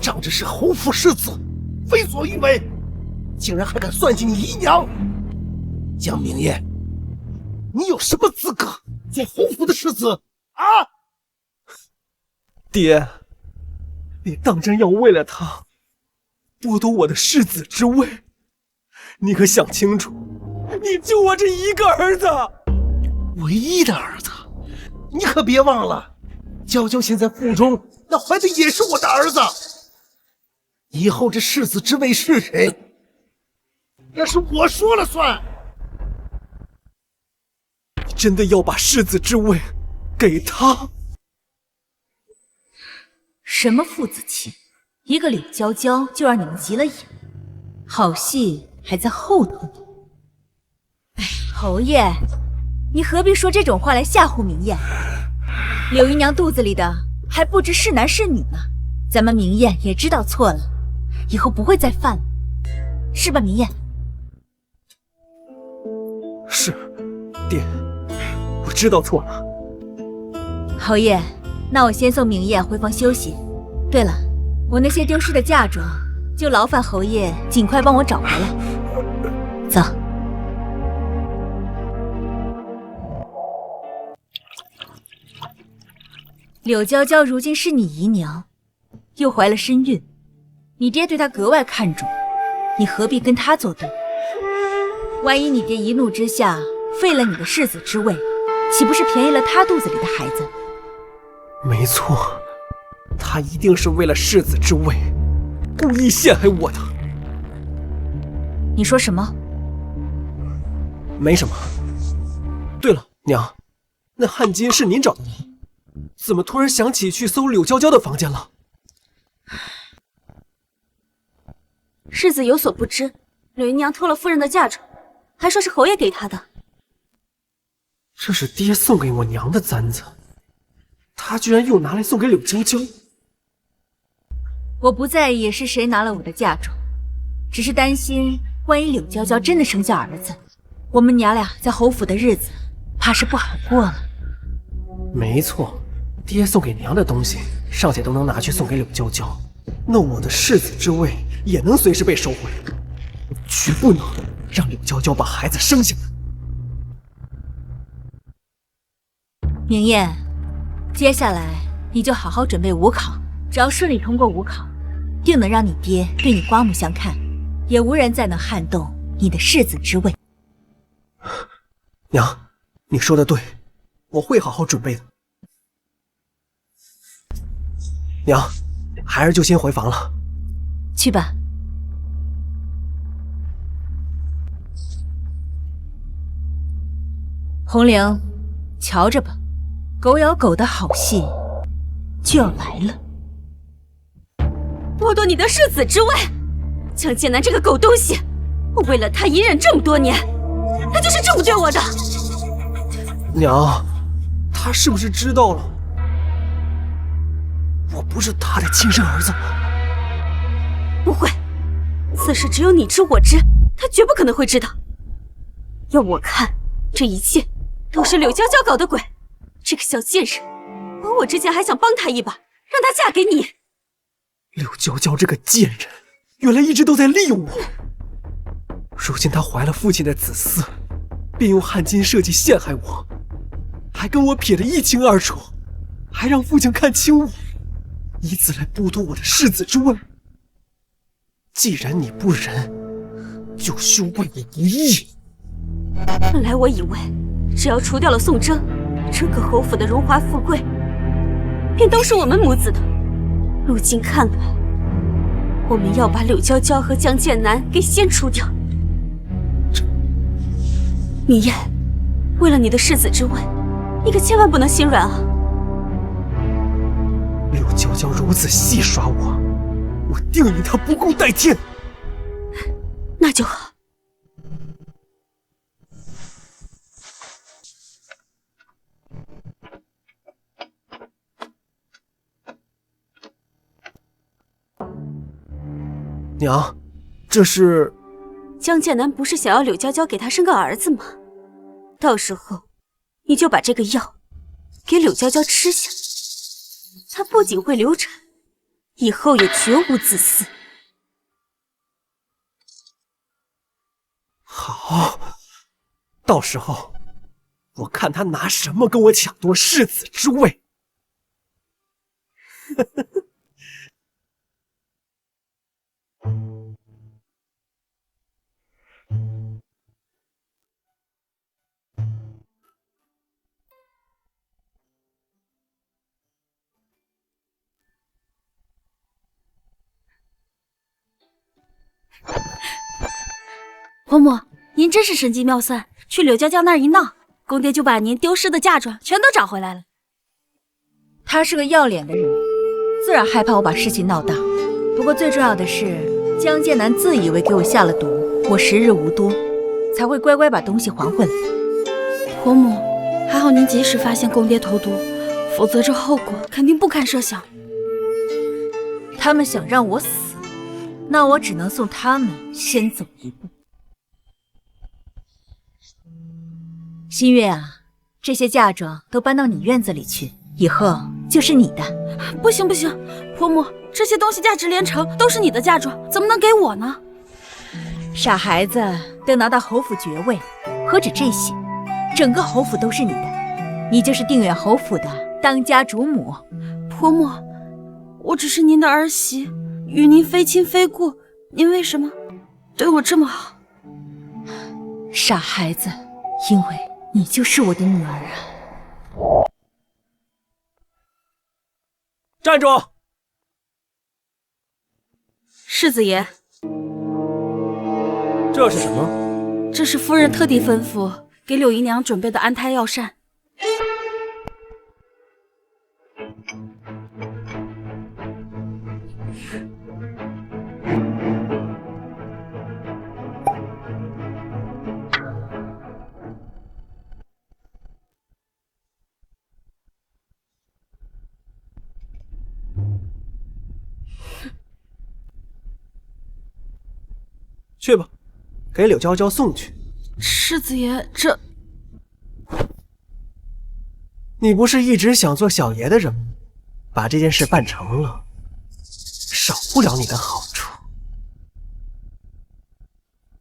仗着是侯府世子，为所欲为，竟然还敢算计你姨娘！江明艳，你有什么资格做侯府的世子啊？爹，你当真要为了他剥夺我的世子之位？你可想清楚，你就我这一个儿子，唯一的儿子，你可别忘了，娇娇现在腹中那怀的也是我的儿子。以后这世子之位是谁，那是我说了算。你真的要把世子之位给他？什么父子情？一个柳娇娇就让你们急了眼，好戏还在后头呢。哎，侯爷，你何必说这种话来吓唬明艳？柳姨娘肚子里的还不知是男是女呢，咱们明艳也知道错了，以后不会再犯了，是吧，明艳？是，爹，我知道错了。侯爷，那我先送明艳回房休息。对了，我那些丢失的嫁妆，就劳烦侯爷尽快帮我找回来。走。柳娇娇如今是你姨娘，又怀了身孕，你爹对她格外看重，你何必跟她作对？万一你爹一怒之下废了你的世子之位，岂不是便宜了他肚子里的孩子？没错，他一定是为了世子之位，故意陷害我的。你说什么？没什么。对了，娘，那汗巾是您找的吗？怎么突然想起去搜柳娇娇的房间了？世子有所不知，柳姨娘偷了夫人的嫁妆，还说是侯爷给她的。这是爹送给我娘的簪子，他居然又拿来送给柳娇娇。我不在意是谁拿了我的嫁妆，只是担心万一柳娇娇真的生下儿子，我们娘俩在侯府的日子怕是不好过了。没错，爹送给娘的东西尚且都能拿去送给柳娇娇，那我的世子之位也能随时被收回。我绝不能让柳娇娇把孩子生下来。明艳，接下来你就好好准备武考，只要顺利通过武考，定能让你爹对你刮目相看，也无人再能撼动你的世子之位。娘，你说的对，我会好好准备的。娘，孩儿就先回房了。去吧。红玲，瞧着吧，狗咬狗的好戏就要来了。剥夺你的世子之位，江剑南这个狗东西，我为了他隐忍这么多年，他就是这么对我的。娘，他是不是知道了我不是他的亲生儿子吗？不会，此事只有你知我知，他绝不可能会知道。要我看，这一切都是柳娇娇搞的鬼。这个小贱人，我之前还想帮她一把，让她嫁给你。柳娇娇这个贱人，原来一直都在利用我。如今她怀了父亲的子嗣，便用汗巾设计陷害我，还跟我撇得一清二楚，还让父亲看轻我，以此来剥夺我的世子之位。既然你不仁，就休怪我不义。本来我以为，只要除掉了宋征，整个侯府的荣华富贵便都是我们母子的。如今看来，我们要把柳娇娇和江剑南给先除掉。明艳，为了你的世子之位，你可千万不能心软啊！柳娇娇如此戏耍我，我定以她不共戴天。那就好。娘，这是……江剑南不是想要柳娇娇给他生个儿子吗？到时候你就把这个药给柳娇娇吃下，她不仅会流产，以后也绝无子嗣。好，到时候我看他拿什么跟我抢夺世子之位。婆母，您真是神机妙算，去柳娇娇那儿一闹，公爹就把您丢失的嫁妆全都找回来了。他是个要脸的人，自然害怕我把事情闹大。不过最重要的是，江剑南自以为给我下了毒，我时日无多，才会乖乖把东西还回来。婆母，还好您及时发现公爹投毒，否则这后果肯定不堪设想。他们想让我死，那我只能送他们先走一步。新月啊，这些嫁妆都搬到你院子里去，以后就是你的。不行不行，婆母，这些东西价值连城，都是你的嫁妆，怎么能给我呢？傻孩子，等拿到侯府爵位，何止这些，整个侯府都是你的，你就是定远侯府的当家主母。婆母，我只是您的儿媳，与您非亲非故，您为什么对我这么好？傻孩子，因为你就是我的女儿啊！站住！世子爷，这是什么？这是夫人特地吩咐给柳姨娘准备的安胎药膳。去吧，给柳娇娇送去。世子爷，这……你不是一直想做小爷的人吗？把这件事办成了，少不了你的好处。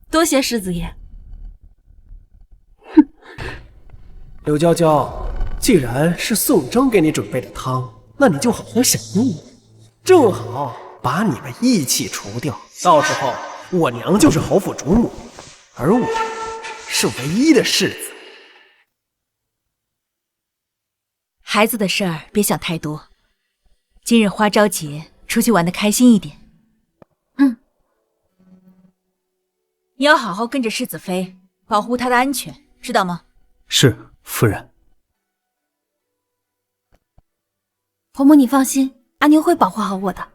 多谢世子爷。柳娇娇，既然是宋征给你准备的汤，那你就好好享用，正好把你们义气除掉。到时候我娘就是侯府主母，而我是唯一的世子。孩子的事儿别想太多，今日花朝节，出去玩得开心一点。你要好好跟着世子妃，保护她的安全，知道吗？是，夫人。婆母，你放心，阿牛会保护好我的。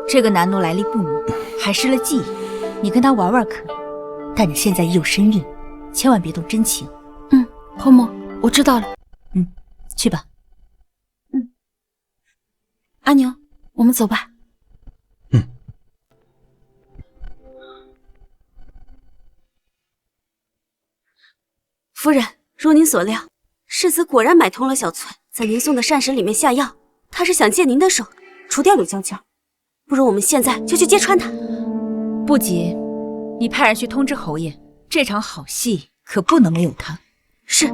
这个男奴来历不明，还失了记忆，你跟他玩玩可以，但你现在已有身孕，千万别动真情。婆母，我知道了。去吧。阿牛，我们走吧。夫人，如您所料，世子果然买通了小翠，在您送的膳食里面下药。他是想借您的手除掉柳娇娇，不如我们现在就去揭穿他。不急，你派人去通知侯爷，这场好戏可不能没有他。是。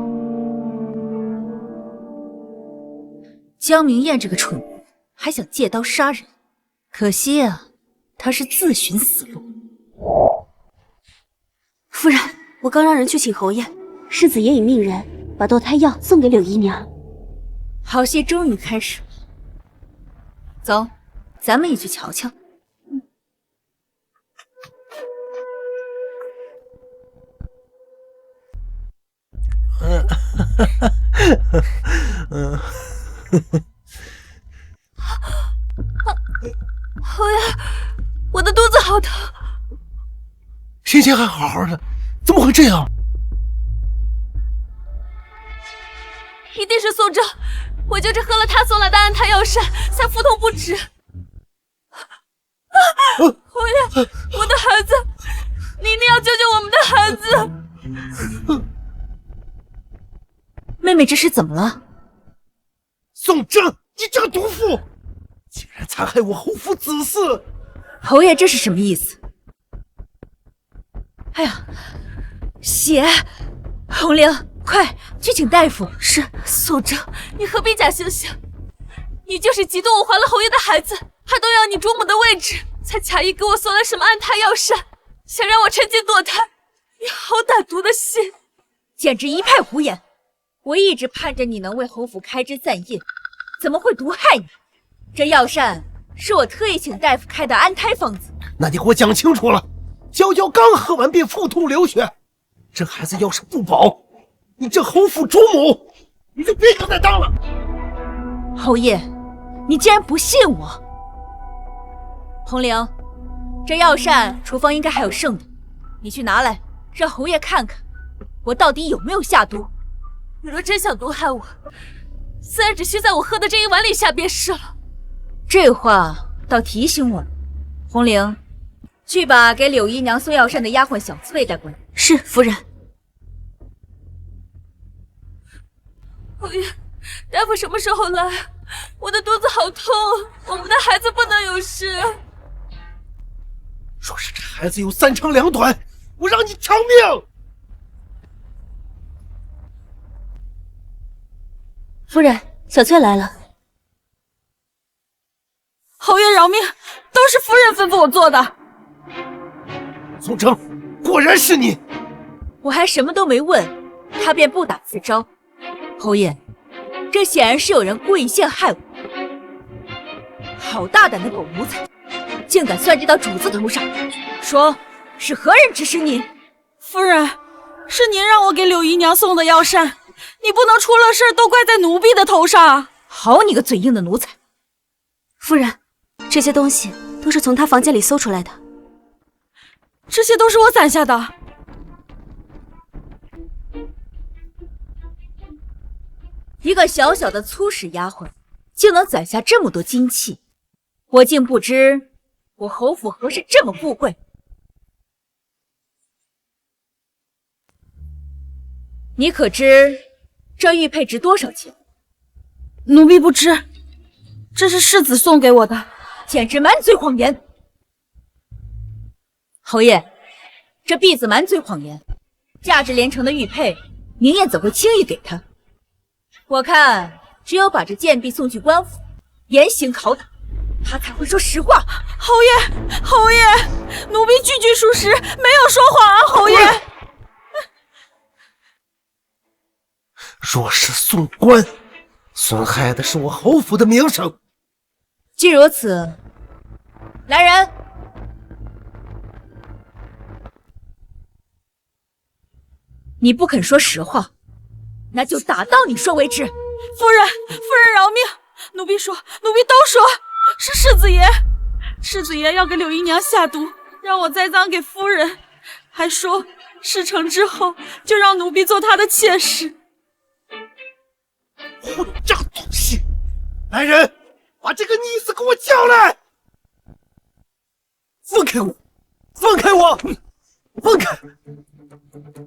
江明燕这个蠢物，还想借刀杀人，可惜啊，他是自寻死路。夫人，我刚让人去请侯爷，世子爷已命人把堕胎药送给柳姨娘。好戏终于开始了，走，咱们也去瞧瞧。侯爷，我的肚子好疼。先前还好好的，怎么会这样？一定是宋征，我就是喝了他送来的安胎药膳，才腹痛不止。侯爷，我的孩子，你一定要救救我们的孩子！妹妹这是怎么了？宋征，你这个毒妇，竟然残害我侯府子嗣！侯爷这是什么意思？哎呀，血！红绫，快去请大夫。是。宋征，你何必假惺惺？你就是嫉妒我怀了侯爷的孩子，还动摇你主母的位置，才假意给我送来什么安胎药膳，想让我趁机堕胎。你好歹毒的心，简直一派胡言！我一直盼着你能为侯府开枝散叶，怎么会毒害你？这药膳是我特意请大夫开的安胎方子。那你给我讲清楚了，娇娇刚喝完便腹痛流血，这孩子要是不保，你这侯府主母你就别想再当了。侯爷，你竟然不信我！红玲，这药膳厨房应该还有剩的，你去拿来，让侯爷看看我到底有没有下毒。你若真想毒害我，自然只需在我喝的这一碗里下便是了。这话倒提醒我了。红玲，去把给柳姨娘送药膳的丫鬟小刺猬带过来。是夫人。侯爷，大夫什么时候来？我的肚子好痛，我们的孩子不能有事。若是这孩子有3长2短，我让你偿命！夫人，小翠来了。侯爷饶命，都是夫人吩咐我做的。宋征，果然是你！我还什么都没问，他便不打自招。侯爷，这显然是有人故意陷害我。好大胆的狗奴才，竟敢算计到主子头上！说，是何人指使你？夫人，是您让我给柳姨娘送的药膳，你不能出了事都怪在奴婢的头上。好你个嘴硬的奴才！夫人，这些东西都是从她房间里搜出来的。这些都是我攒下的。一个小小的粗使丫鬟，竟能攒下这么多金器，我竟不知我侯府何时这么富贵。你可知这玉佩值多少钱？奴婢不知，这是世子送给我的。简直满嘴谎言！侯爷，这婢子满嘴谎言，价值连城的玉佩，明艳怎会轻易给他？我看只有把这贱婢送去官府，严刑拷打，他才会说实话。侯爷，侯爷，奴婢句句属实，没有说谎啊，侯爷。若是送官，损害的是我侯府的名声。既如此，来人！你不肯说实话，那就打到你说为止。夫人，夫人饶命！奴婢都说是世子爷，世子爷要给柳姨娘下毒，让我栽赃给夫人，还说事成之后就让奴婢做他的妾室。混账东西！来人，把这个逆子给我叫来！放开我！放开我！放开！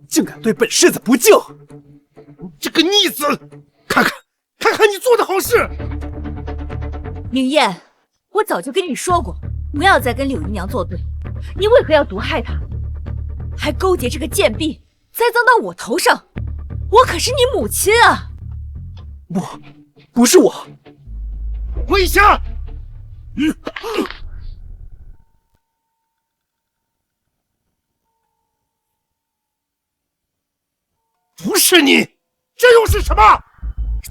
竟敢对本世子不敬！这个逆子，看看你做的好事！明艳，我早就跟你说过，不要再跟柳姨娘作对。你为何要毒害她？还勾结这个贱婢，栽赃到我头上？我可是你母亲啊！不是我！跪下！不是你，这又是什么？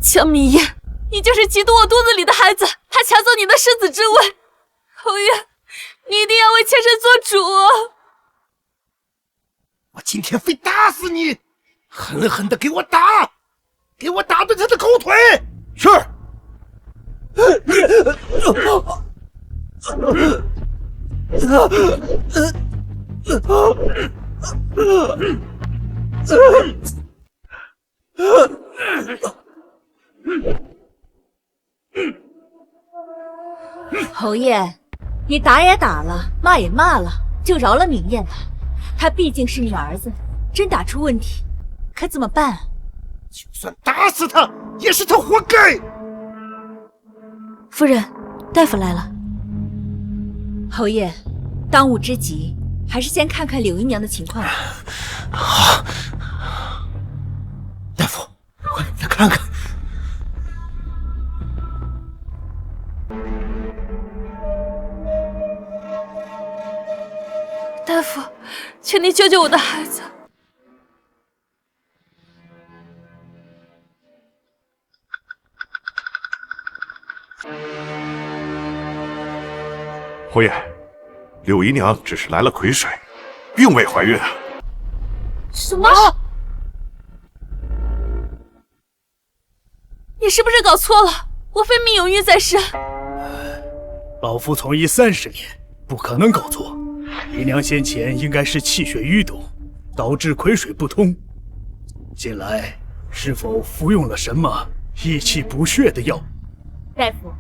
江明艳，你就是嫉妒我肚子里的孩子，他抢走你的世子之位。侯爷，你一定要为妾身做主。我今天非打死你！狠狠的给我打！给我打断他的狗腿！是。侯爷，你打也打了，骂也骂了，就饶了明艳吧。他毕竟是你儿子，真打出问题，可怎么办啊？就算打死他，也是他活该。夫人，大夫来了。侯爷，当务之急还是先看看柳姨娘的情况吧。好，大夫，快来看看。大夫，请你救救我的孩子。侯爷，柳姨娘只是来了癸水，并未怀孕啊。什么？你是不是搞错了？我非命有孕在身。老夫从医30年，不可能搞错。姨娘先前应该是气血淤堵，导致癸水不通。近来是否服用了什么益气补血的药？大夫，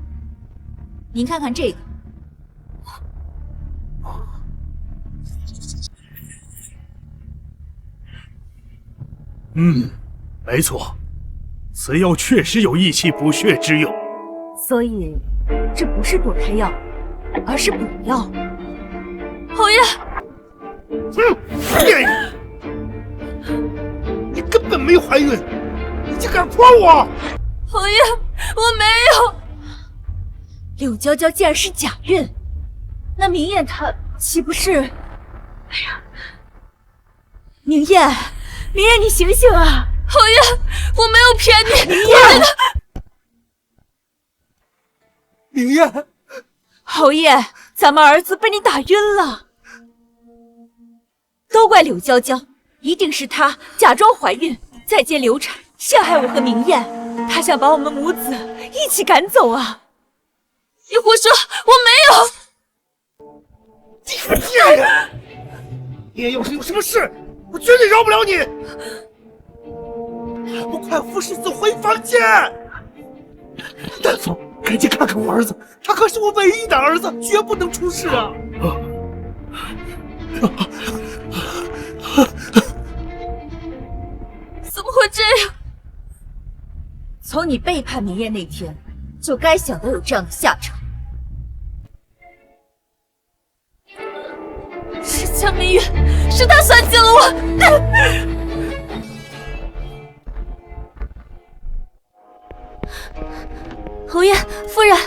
您看看这个。没错，此药确实有益气补血之用。所以，这不是堕胎药，而是补药。侯爷，你根本没怀孕，你竟敢泼我！侯爷，我没有。柳娇娇既然是假孕，那明艳她岂不是？哎呀，明艳，明艳，你醒醒啊！侯爷，我没有骗你。明艳，明艳，侯爷，咱们儿子被你打晕了，都怪柳娇娇，一定是她假装怀孕，再接流产，陷害我和明艳，她想把我们母子一起赶走啊！你胡说，我没有。你个贱人！你要是有什么事，我绝对饶不了你！还不快扶世子回房间！大夫，赶紧看看我儿子，他可是我唯一的儿子，绝不能出事啊！怎么会这样？从你背叛明艳那天，就该想到有这样的下场。是江明月，是他算计了我。侯爷，夫人，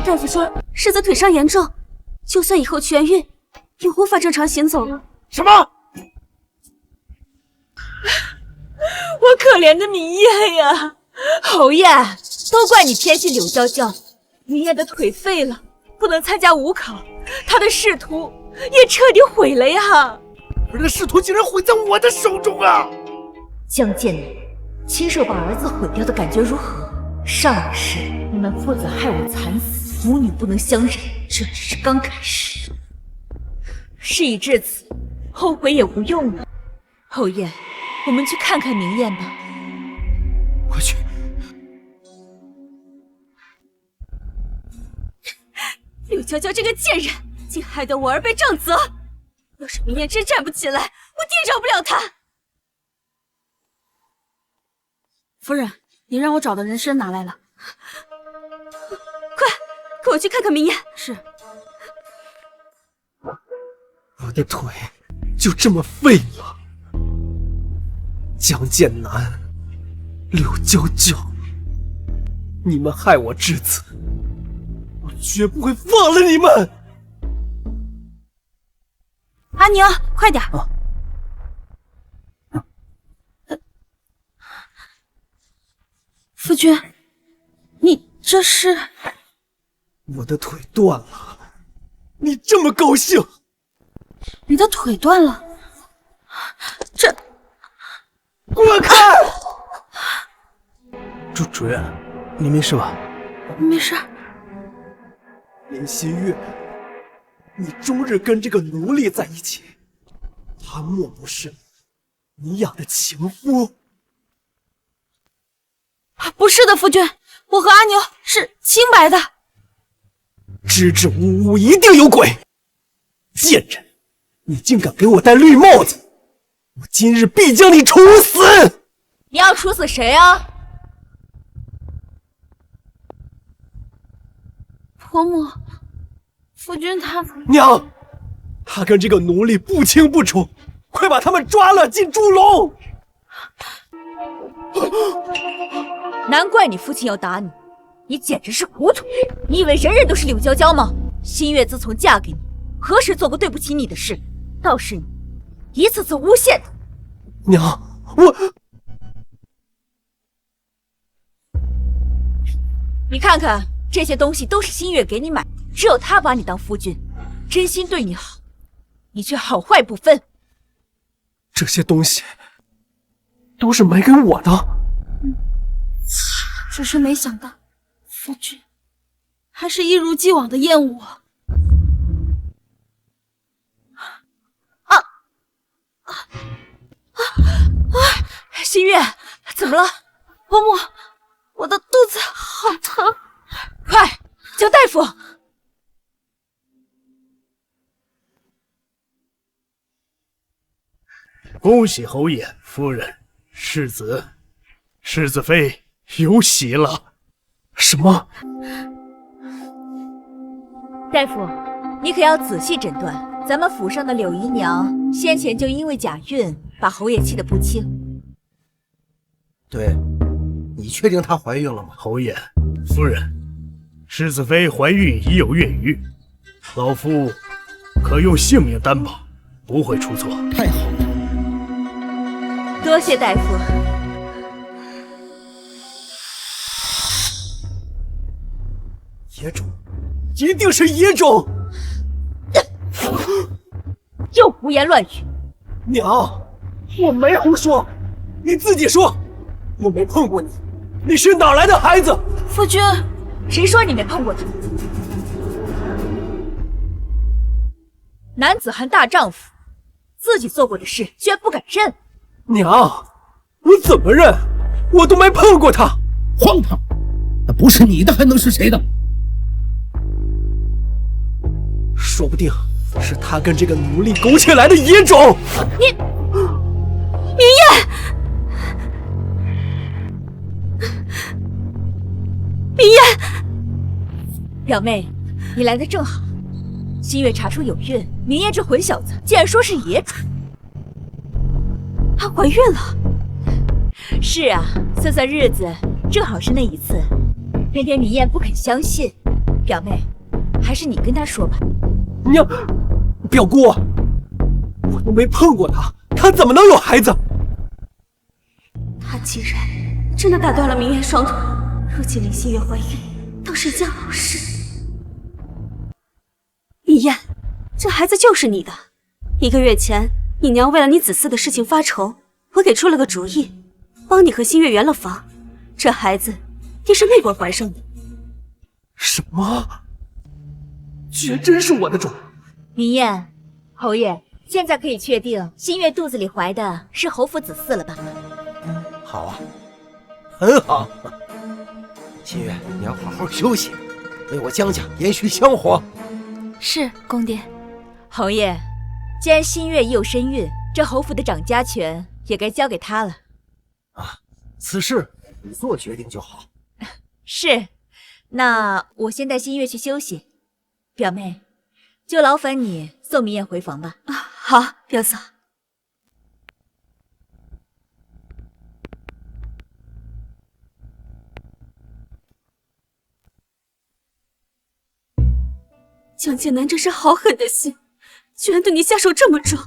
大夫说世子腿伤严重，就算以后痊愈，也无法正常行走了。什么？我可怜的明艳呀！侯爷，都怪你偏心柳娇娇，明艳的腿废了，不能参加武考，她的仕途也彻底毁了呀！我的仕途竟然毁在我的手中啊！江建南，亲手把儿子毁掉的感觉如何？上一世你们父子害我惨死，母女不能相忍，这只是刚开始。事已至此，后悔也无用了。侯爷，我们去看看明艳吧。快去！柳娇娇这个贱人，竟害得我儿被杖责。要是明艳真站不起来，我定饶不了她。夫人，你让我找的人参拿来了。快，跟我去看看明艳。是。我的腿就这么废了。江建南、柳娇娇，你们害我至此，我绝不会放了你们！阿宁，快点！夫君，你这是？我的腿断了，你这么高兴？你的腿断了？这，滚开！主任，你没事吧？没事。林新月，你终日跟这个奴隶在一起，他莫不是你养的情夫？不是的，夫君，我和阿牛是清白的。支支吾吾，一定有鬼！贱人，你竟敢给我戴绿帽子！我今日必将你处死！你要处死谁啊？婆母，夫君他……娘，他跟这个奴隶不清不楚，快把他们抓了进猪笼！难怪你父亲要打你，你简直是糊涂！你以为人人都是柳娇娇吗？新月自从嫁给你，何时做过对不起你的事？倒是你，一次次诬陷她。娘，我……你看看，这些东西都是新月给你买的，只有她把你当夫君，真心对你好，你却好坏不分。这些东西都是买给我的。只是没想到夫君还是一如既往的厌恶我。新月，怎么了？伯母，我的肚子好疼，快叫大夫！恭喜侯爷夫人，世子妃有喜了。什么？大夫，你可要仔细诊断。咱们府上的柳姨娘先前就因为假孕，把侯爷气得不轻。对，你确定她怀孕了吗？侯爷夫人，世子妃怀孕已有月余，老夫可用性命担保，不会出错。太好了，多谢大夫。野种，一定是野种！又胡言乱语！娘，我没胡说，你自己说，我没碰过你，你是哪来的孩子？夫君，谁说你没碰过他？男子汉大丈夫，自己做过的事居然不敢认。娘，我怎么认？我都没碰过他。荒唐！那不是你的，还能是谁的？说不定是他跟这个奴隶苟且来的野种。明夜，明夜，表妹，你来的正好。新月查出有孕，明夜这混小子竟然说是野种。她怀孕了？是啊，算算日子，正好是那一次。偏偏明艳不肯相信。表妹，还是你跟他说吧。娘，表姑，我都没碰过他，他怎么能有孩子？他既然真的打断了明月双腿，如今林心月怀孕倒是一件好事。明艳，这孩子就是你的。1个月前，你娘为了你子嗣的事情发愁，我给出了个主意，帮你和心月圆了房。这孩子也是那会儿怀上的。什么？居然真是我的种！明艳，侯爷，现在可以确定新月肚子里怀的是侯府子嗣了吧？好啊，很好。新月，你要好好休息，为我江家延续香火。是公爹。侯爷，既然新月已有身孕，这侯府的掌家权也该交给他了。啊，此事你做决定就好。是，那我先带新月去休息。表妹，就劳烦你送明艳回房吧。啊，好，表嫂。江剑南真是好狠的心，居然对你下手这么重。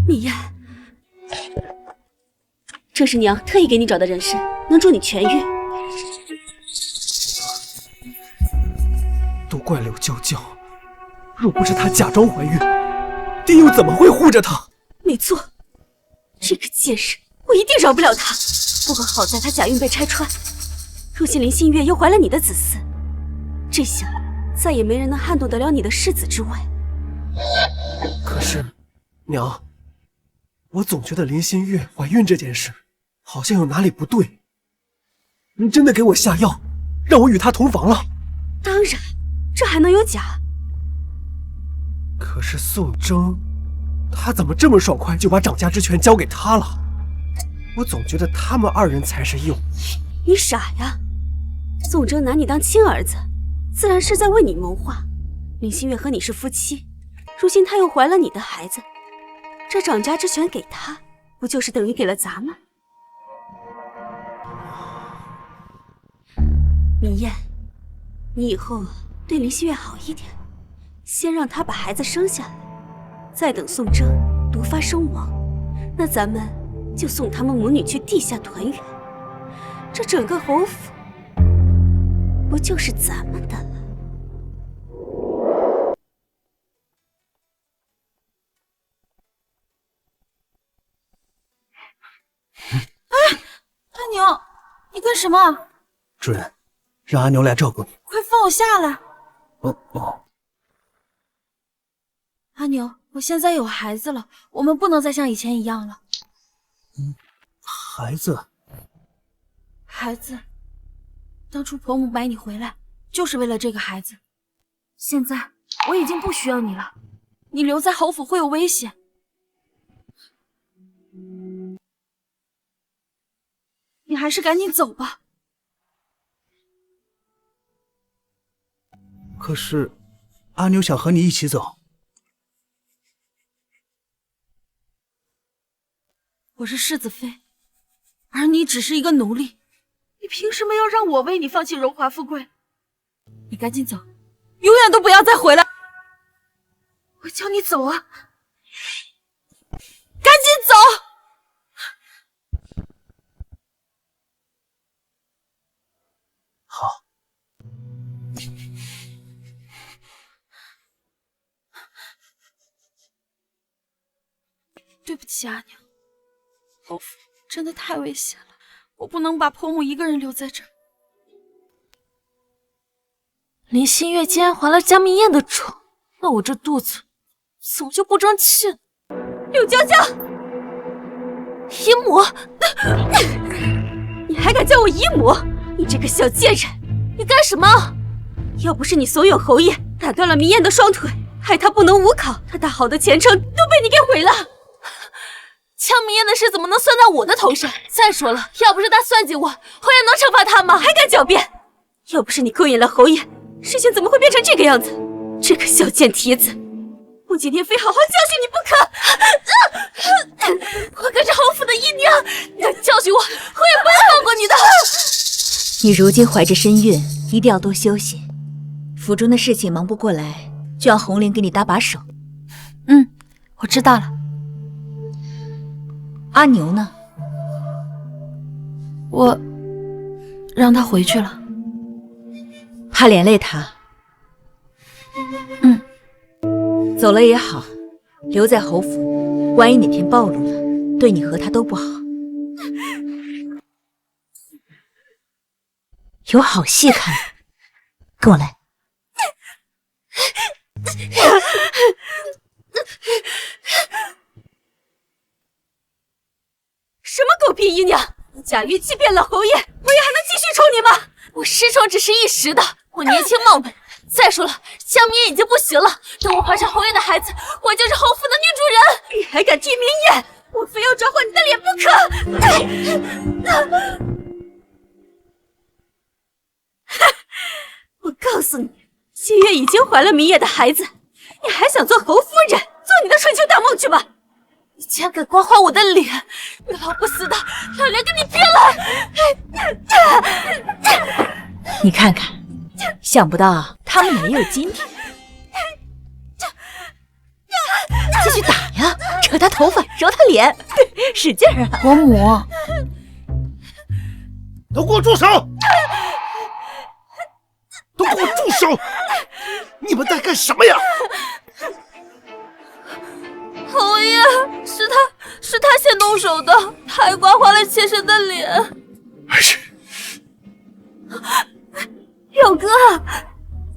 明艳，这是娘特意给你找的人参，能助你痊愈。都怪柳娇娇，若不是她假装怀孕，爹又怎么会护着她？没错，这个贱人，我一定饶不了她。不过好在她假孕被拆穿，如今林心月又怀了你的子嗣，这下再也没人能撼动得了你的世子之位。可是，娘，我总觉得林心月怀孕这件事好像有哪里不对。您真的给我下药，让我与她同房了？当然，这还能有假？可是宋征，他怎么这么爽快就把掌家之权交给他了？我总觉得他们2人才是右。你傻呀！宋征拿你当亲儿子，自然是在为你谋划。林心月和你是夫妻，如今她又怀了你的孩子，这掌家之权给他，不就是等于给了咱们？明艳，你以后对林心月好一点，先让她把孩子生下来，再等宋征毒发身亡，那咱们就送他们母女去地下团圆，这整个侯府不就是咱们的了？什么？主人，让阿牛来照顾你。快放我下来！哦，阿牛，我现在有孩子了，我们不能再像以前一样了。孩子，当初婆母买你回来，就是为了这个孩子。现在我已经不需要你了，你留在侯府会有危险。你还是赶紧走吧。可是阿牛想和你一起走。我是世子妃，而你只是一个奴隶，你凭什么要让我为你放弃荣华富贵？你赶紧走，永远都不要再回来！我叫你走啊！赶紧走！好。对不起，阿娘，侯府真的太危险了，我不能把婆母一个人留在这儿。林新月竟然怀了江明燕的种，那我这肚子怎么就不争气了？柳娇娇，姨母，你还敢叫我姨母？你这个小贱人，你干什么？要不是你怂恿侯爷打断了明艳的双腿，害她不能无考，她大好的前程都被你给毁了。江明燕的事怎么能算到我的头上？再说了，要不是他算计我，侯爷能惩罚他吗？还敢狡辩！要不是你勾引了侯爷，事情怎么会变成这个样子？这个小贱蹄子，我今天非好好教训你不可！我可是侯府的姨娘，你要教训我，侯爷不会放过你的。你如今怀着身孕，一定要多休息。府中的事情忙不过来，就让红菱给你搭把手。我知道了。阿牛呢？我让他回去了，怕连累他。走了也好，留在侯府，万一哪天暴露了，对你和他都不好。有好戏看，跟我来。什么狗屁姨娘！贾玉欺骗了侯爷，侯爷还能继续宠你吗？我失宠只是一时的，我年轻貌美。再说了，江明燕已经不行了，等我怀上侯爷的孩子，我就是侯府的女主人。你还敢拒明艳？我非要抓坏你的脸不可！我告诉你，新月已经怀了明夜的孩子，你还想做侯夫人，做你的春秋大梦去吧！你竟然敢刮花我的脸，你老不死的，老娘跟你拼了！你看看，想不到他们也有今天。继续打呀，扯他头发，揉他脸，使劲啊！婆母，都给我住手！都给我住手！你们在干什么呀？侯爷，是他先动手的，他还刮花了妾身的脸。还是表哥，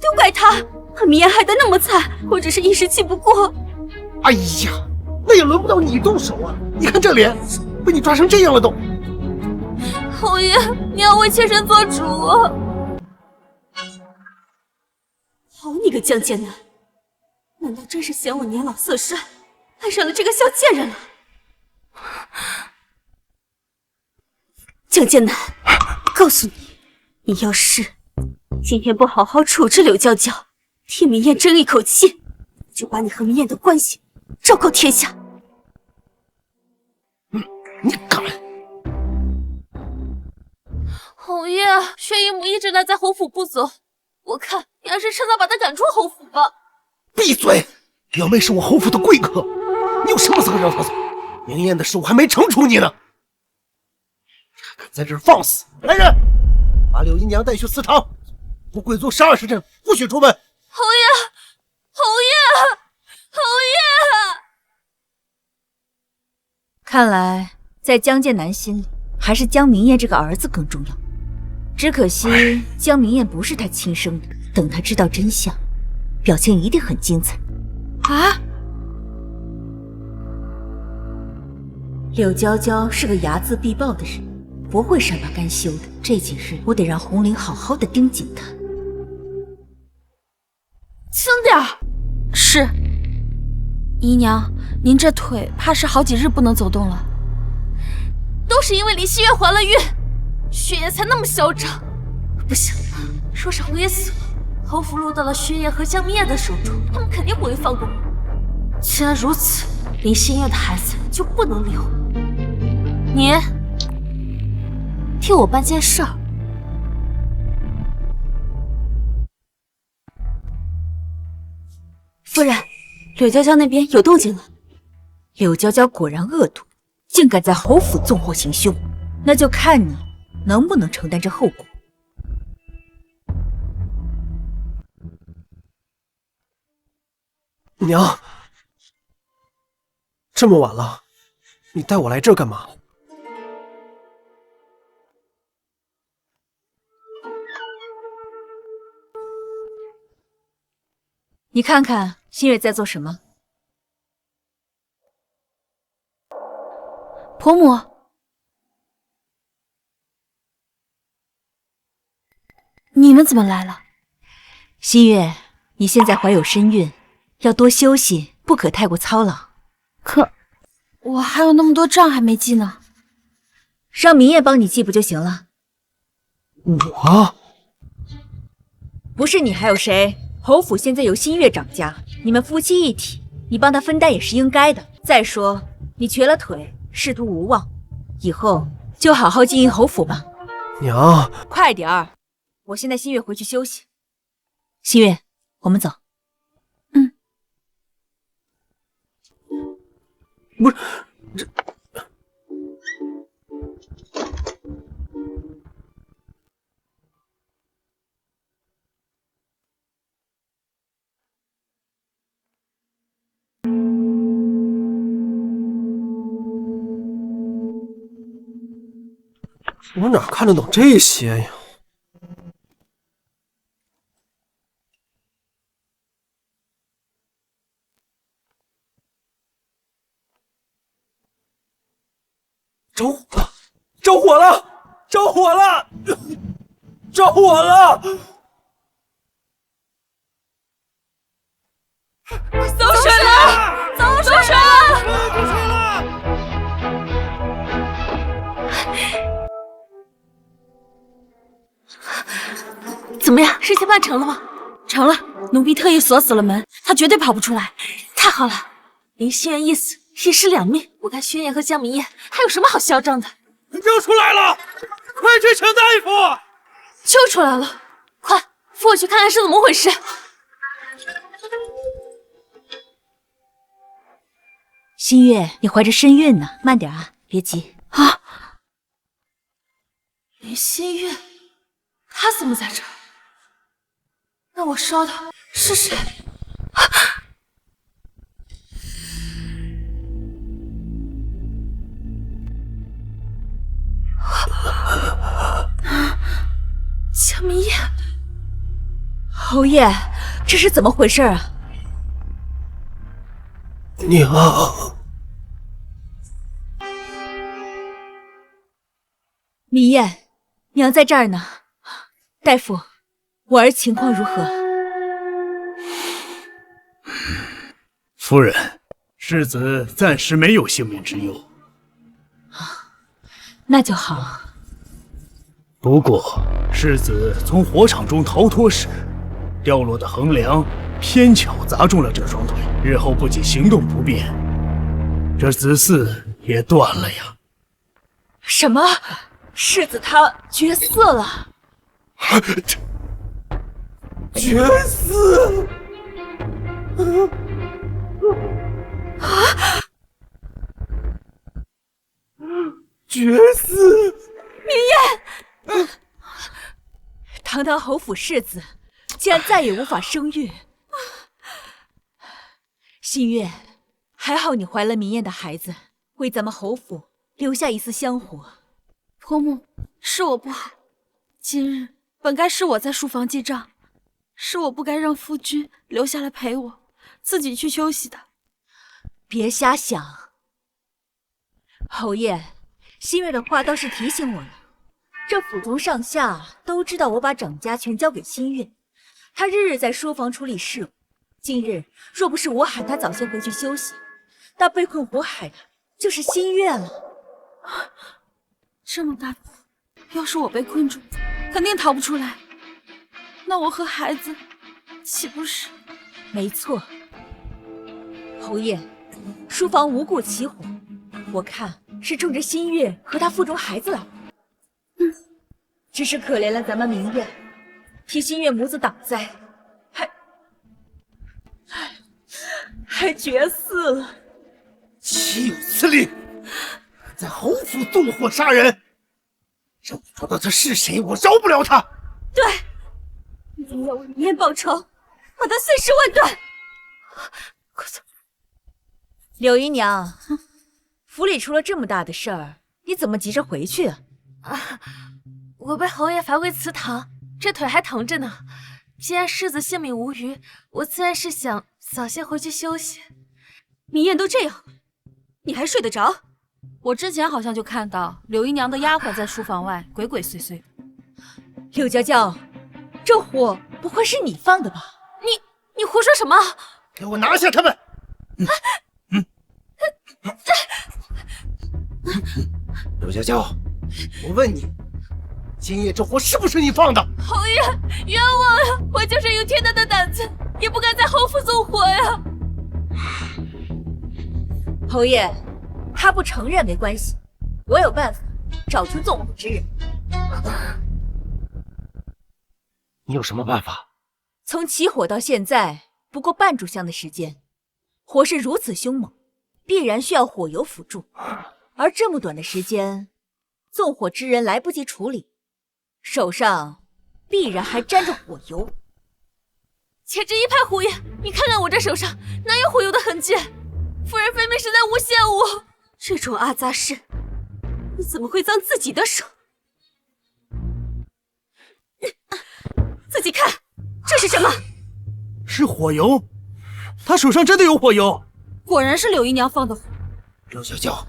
都怪他，把明艳害得那么惨，我只是一时气不过。哎呀，那也轮不到你动手啊！你看这脸，被你抓成这样了都。侯爷，你要为妾身做主啊！好你个江剑南，难道真是嫌我年老色衰，爱上了这个小贱人了？江剑南，告诉你，你要是今天不好好处置柳娇娇，替明艳争一口气，就把你和明艳的关系昭告天下。你敢！侯爷，薛姨母一直赖在侯府不走，我看你还是趁早把她赶出侯府吧。闭嘴！表妹是我侯府的贵客，你有什么资格让她走？明艳的事我还没惩处你呢，还敢在这儿放肆！来人，把柳姨娘带去祠堂，不跪坐12时辰，不许出门。侯爷，侯爷，侯爷！看来在江剑南心里，还是江明艳这个儿子更重要。只可惜江明艳不是他亲生的。等他知道真相，表情一定很精彩。啊！柳娇娇是个睚眦必报的人，不会善罢甘休的。这几日我得让红菱好好的盯紧她。轻点儿。是。姨娘，您这腿怕是好几日不能走动了。都是因为林希月怀了孕，薛爷才那么嚣张。不行，若是侯爷死了，侯府落到了薛爷和江明夜的手中，他们肯定不会放过我。既然如此，林希月的孩子就不能留。你替我办件事儿。夫人，柳娇娇那边有动静了。柳娇娇果然恶毒，竟敢在侯府纵祸行凶，那就看你能不能承担这后果。娘，这么晚了，你带我来这儿干嘛？你看看新月在做什么？婆母，你们怎么来了？新月，你现在怀有身孕，要多休息，不可太过操劳。可我还有那么多账还没记呢。让明艳帮你记不就行了？我？不是你还有谁？侯府现在由新月掌家，你们夫妻一体，你帮他分担也是应该的。再说，你瘸了腿，仕途无望，以后就好好经营侯府吧。娘，快点儿！我先带新月回去休息。新月，我们走。不是这。我哪看得懂这些呀？着火了！着火了！着火了！走水了！走水了！怎么样，事情办成了吗？成了，奴婢特意锁死了门，他绝对跑不出来。太好了，林心月一死，一尸两命，我看轩辕和江明夜还有什么好嚣张的？救出来了，快去请大夫！救出来了，快扶我去看看是怎么回事。新月，你怀着身孕呢，慢点啊，别急啊。林心月，她怎么在这儿？那我烧的是谁？江明夜，侯爷，这是怎么回事啊？娘，明艳，娘在这儿呢。大夫，我儿情况如何？夫人，世子暂时没有性命之忧。那就好。不过，世子从火场中逃脱时，掉落的横梁偏巧砸中了这双腿，日后不仅行动不便，这子嗣也断了呀。什么？世子他绝嗣了？绝嗣？绝嗣？明艳，堂堂侯府世子，竟然再也无法生育。新月，还好你怀了明艳的孩子，为咱们侯府留下一丝香火。婆母，是我不好，今日本该是我在书房记账，是我不该让夫君留下来陪我，自己去休息的。别瞎想。侯爷，新月的话倒是提醒我了。这府中上下都知道我把掌家全交给新月，他日日在书房处理事务。今日若不是我喊他早些回去休息，那被困火海的就是新月了。这么大的火，要是我被困住，肯定逃不出来。那我和孩子岂不是？没错。侯爷，书房无故起火，我看是冲着新月和他腹中孩子来的。只是可怜了咱们明艳，替新月母子挡灾，还绝嗣了。岂有此理！在侯府纵火杀人，让我找到他是谁，我饶不了他。对，你要为明艳报仇，把他碎尸万段。快走！柳姨娘，府里出了这么大的事儿，你怎么急着回去啊？我被侯爷罚跪祠堂，这腿还疼着呢。既然世子性命无虞，我自然是想早些回去休息。明艳都这样，你还睡得着？我之前好像就看到柳姨娘的丫鬟在书房外鬼鬼祟祟。柳娇娇，这火不会是你放的吧？你胡说什么？给我拿下他们！柳娇娇，我问你，今夜这火是不是你放的？侯爷，冤枉呀！我就是有天大的胆子，也不敢在侯府纵火呀。侯爷，他不承认没关系，我有办法找出纵火之人。你有什么办法？从起火到现在不过半炷香的时间，火势如此凶猛，必然需要火油辅助。而这么短的时间，纵火之人来不及处理，手上必然还沾着火油。且知一派胡言！你看看我这手上哪有火油的痕迹？夫人分明是在诬陷我。这种阿杂事，你怎么会脏自己的手？自己看，这是什么？是火油，他手上真的有火油。果然是柳姨娘放的火。柳娇娇，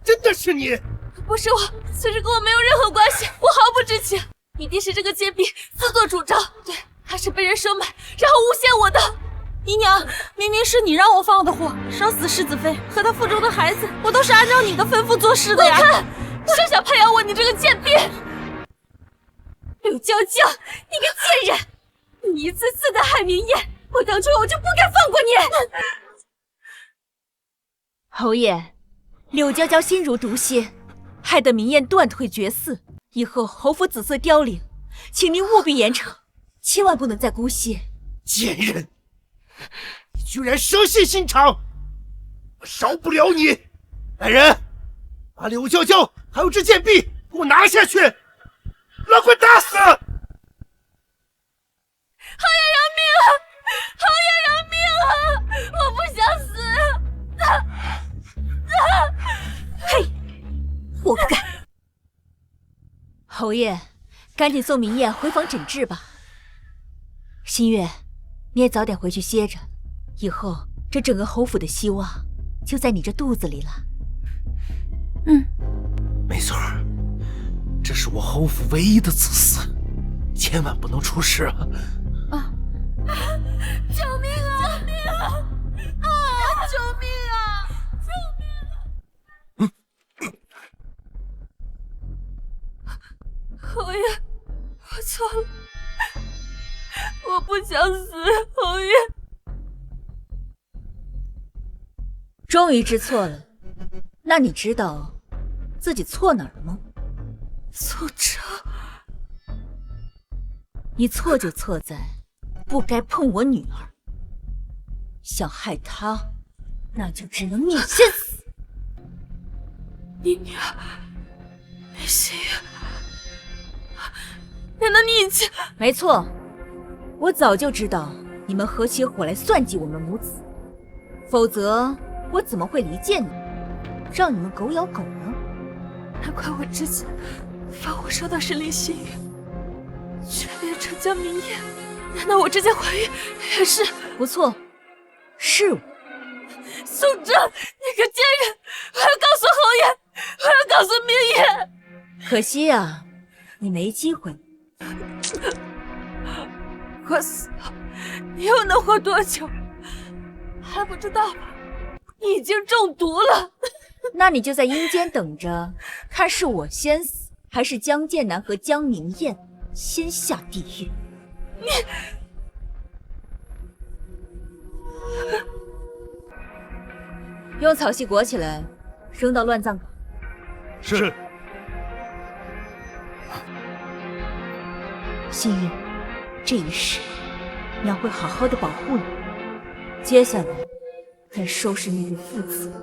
真的是你？不是我，此事跟我没有任何关系，我毫不知情。一定是这个贱婢自作主张，对，她是被人收买，然后诬陷我的。姨娘，明明是你让我放的火，烧死世子妃和她腹中的孩子，我都是按照你的吩咐做事的呀。我看，休想培养我，你这个贱婢！柳娇娇，你个贱人！你一次次的害明艳，我当初我就不该放过你。侯爷，柳娇娇心如毒蝎，害得明艳断腿绝嗣，以后侯府子嗣凋零，请您务必严惩，千万不能再姑息。贱人，你居然蛇蝎心肠，我饶不了你！来人，把柳娇娇还有这贱婢给我拿下去，乱棍打死！侯爷饶命啊！侯爷饶命啊！我不想死！嘿，活该！侯爷，赶紧送明艳回房诊治吧。新月，你也早点回去歇着，以后这整个侯府的希望就在你这肚子里了。没错，这是我侯府唯一的子嗣，千万不能出事啊！救命啊！救命啊！救命啊！救命啊！侯爷，我错了，我不想死，侯爷。终于知错了，那你知道自己错哪儿了吗？错着，你错就错在不该碰我女儿，想害她，那就只能你先死。你女儿，那心月，难道你已经……没错，我早就知道你们合起伙来算计我们母子，否则我怎么会离间你，让你们狗咬狗呢？难怪我之前放火烧到神灵心月，全面成家明业，难道我这件怀孕也是？不错，是我。宋征，你个贱人！我要告诉侯爷，我要告诉明夜。可惜呀，你没机会。我死了，你又能活多久？还不知道吧？你已经中毒了。那你就在阴间等着，看是我先死，还是江剑南和江明艳先下地狱。你。用草席裹起来，扔到乱葬岗。是。心月，这一世，娘会好好的保护你。接下来，该收拾那对父子。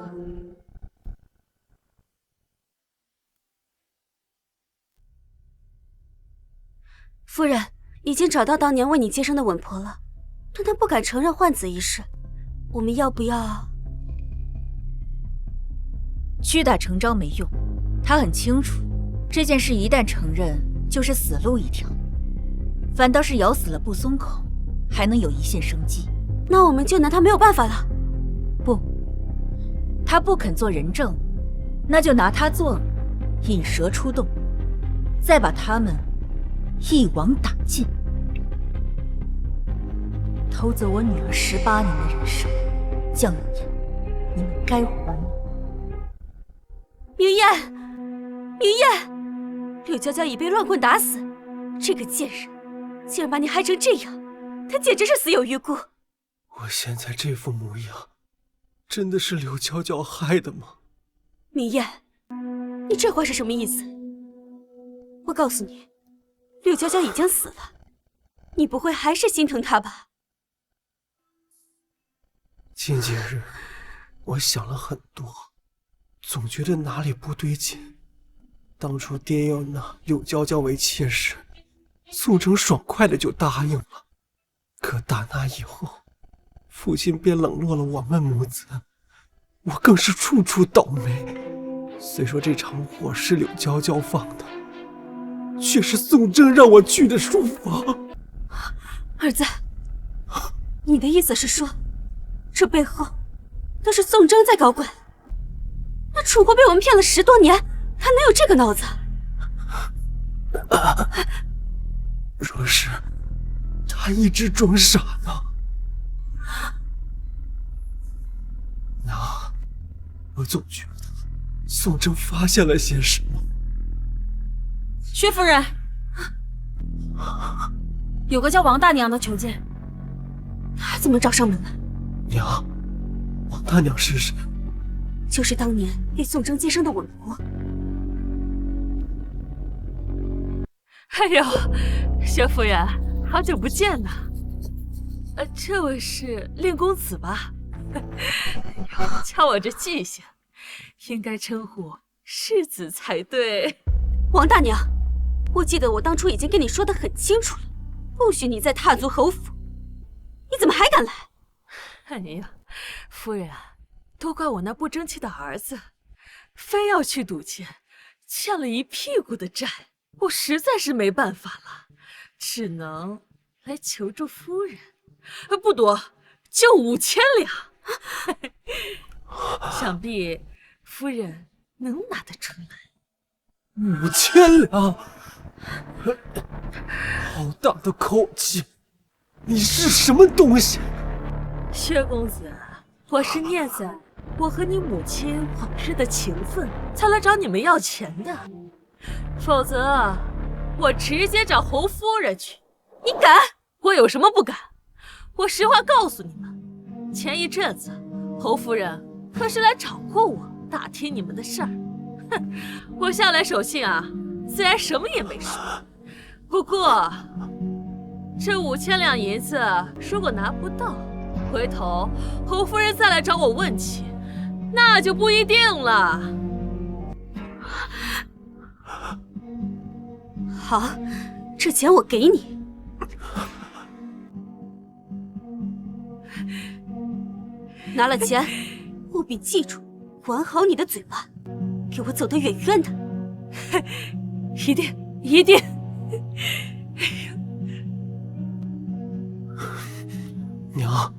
夫人已经找到当年为你接生的稳婆了，但她不敢承认换子一事。我们要不要？屈打成招没用，他很清楚，这件事一旦承认，就是死路一条。反倒是咬死了不松口，还能有一线生机。那我们就拿他没有办法了。不，他不肯做人证，那就拿他做引蛇出洞，再把他们一网打尽，偷走我女儿18年的人生。江明艳，你们该还我。明艳，明艳，柳娇娇已被乱棍打死，这个贱人竟然把你害成这样，她简直是死有余辜。我现在这副模样，真的是柳娇娇害的吗？明艳，你这话是什么意思？我告诉你，柳娇娇已经死了，你不会还是心疼她吧？近几日，我想了很多，总觉得哪里不对劲。当初爹要纳柳娇娇为妾室，宋征爽快的就答应了。可打那以后，父亲便冷落了我们母子，我更是处处倒霉。虽说这场火是柳娇娇放的，却是宋征让我去的书房。儿子，你的意思是说，这背后都是宋征在搞鬼？那楚国被我们骗了10多年，还能有这个脑子？若是他一直装傻呢？那我总觉得宋征发现了些什么。薛夫人，有个叫王大娘的求见。她怎么找上门了？娘，王大娘是谁？就是当年给宋征接生的稳婆。哎呦，薛夫人，好久不见呐！这位是令公子吧？瞧我这记性，应该称呼世子才对。王大娘，我记得我当初已经跟你说得很清楚了，不许你再踏足侯府，你怎么还敢来？哎呀，夫人啊，都怪我那不争气的儿子，非要去赌钱，欠了一屁股的债，我实在是没办法了，只能来求助夫人。不多，就5000两，想必夫人能拿得出来。5000两，好大的口气！你是什么东西？薛公子，我是念在我和你母亲往日的情分，才来找你们要钱的，否则我直接找侯夫人去。你敢？我有什么不敢？我实话告诉你们，前一阵子侯夫人可是来找过我，打听你们的事儿。哼，我下来守信啊，自然什么也没说。不过这5000两银子如果拿不到，回头侯夫人再来找我问起，那就不一定了。好，这钱我给你。拿了钱，务必记住，管好你的嘴巴，给我走得远远的。一定，一定。哎呦，娘，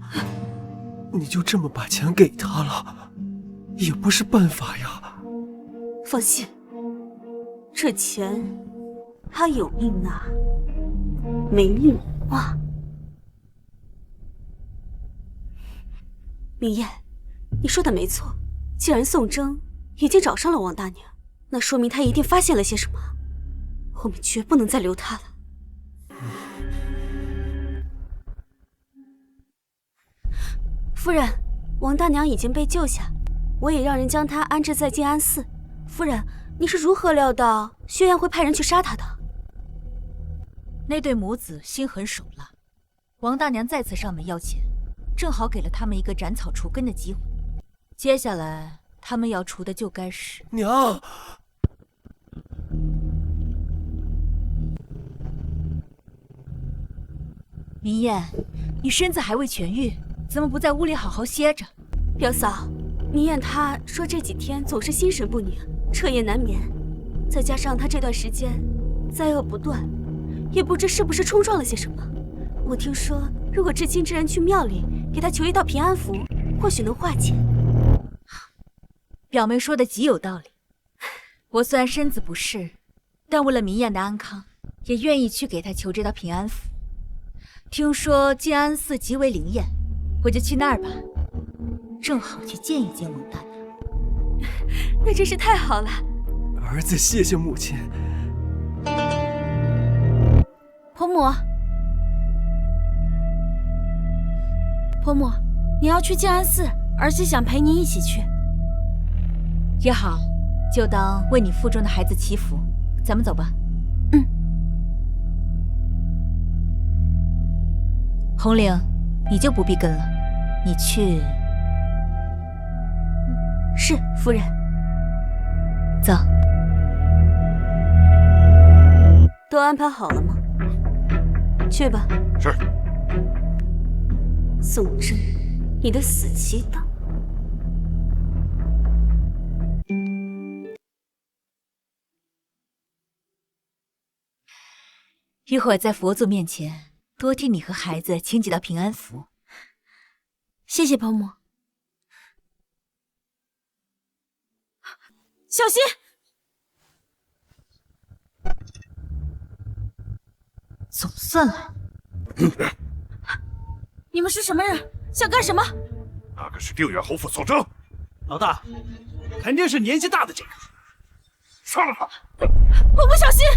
你就这么把钱给他了，也不是办法呀。放心，这钱他有命拿，没命花。明艳，你说的没错，既然宋征已经找上了王大娘，那说明他一定发现了些什么，我们绝不能再留他了。夫人，王大娘已经被救下，我也让人将她安置在静安寺。夫人，你是如何料到薛燕会派人去杀她的？那对母子心狠手辣，王大娘再次上门要钱，正好给了他们一个斩草除根的机会。接下来他们要除的就该是娘。明艳，你身子还未痊愈，怎么不在屋里好好歇着？表嫂，明艳她说这几天总是心神不宁，彻夜难眠，再加上她这段时间灾厄不断，也不知是不是冲撞了些什么。我听说，如果至亲之人去庙里给她求一道平安符，或许能化解。表妹说的极有道理。我虽然身子不适，但为了明艳的安康，也愿意去给她求这道平安符。听说静安寺极为灵验，我就去那儿吧，正好去见一见王大娘。那真是太好了。儿子谢谢母亲。婆母，婆母，你要去静安寺，儿媳想陪你一起去。也好，就当为你腹中的孩子祈福。咱们走吧。红玲，你就不必跟了，你去。是，夫人。走。都安排好了吗？去吧。是。宋征，你的死期到。一会儿在佛祖面前多替你和孩子请几道平安符。谢谢婆母。小心！总算来。你们是什么人？想干什么？那个是定远侯府宋征。老大，肯定是年纪大的这个。杀了他！婆母小心！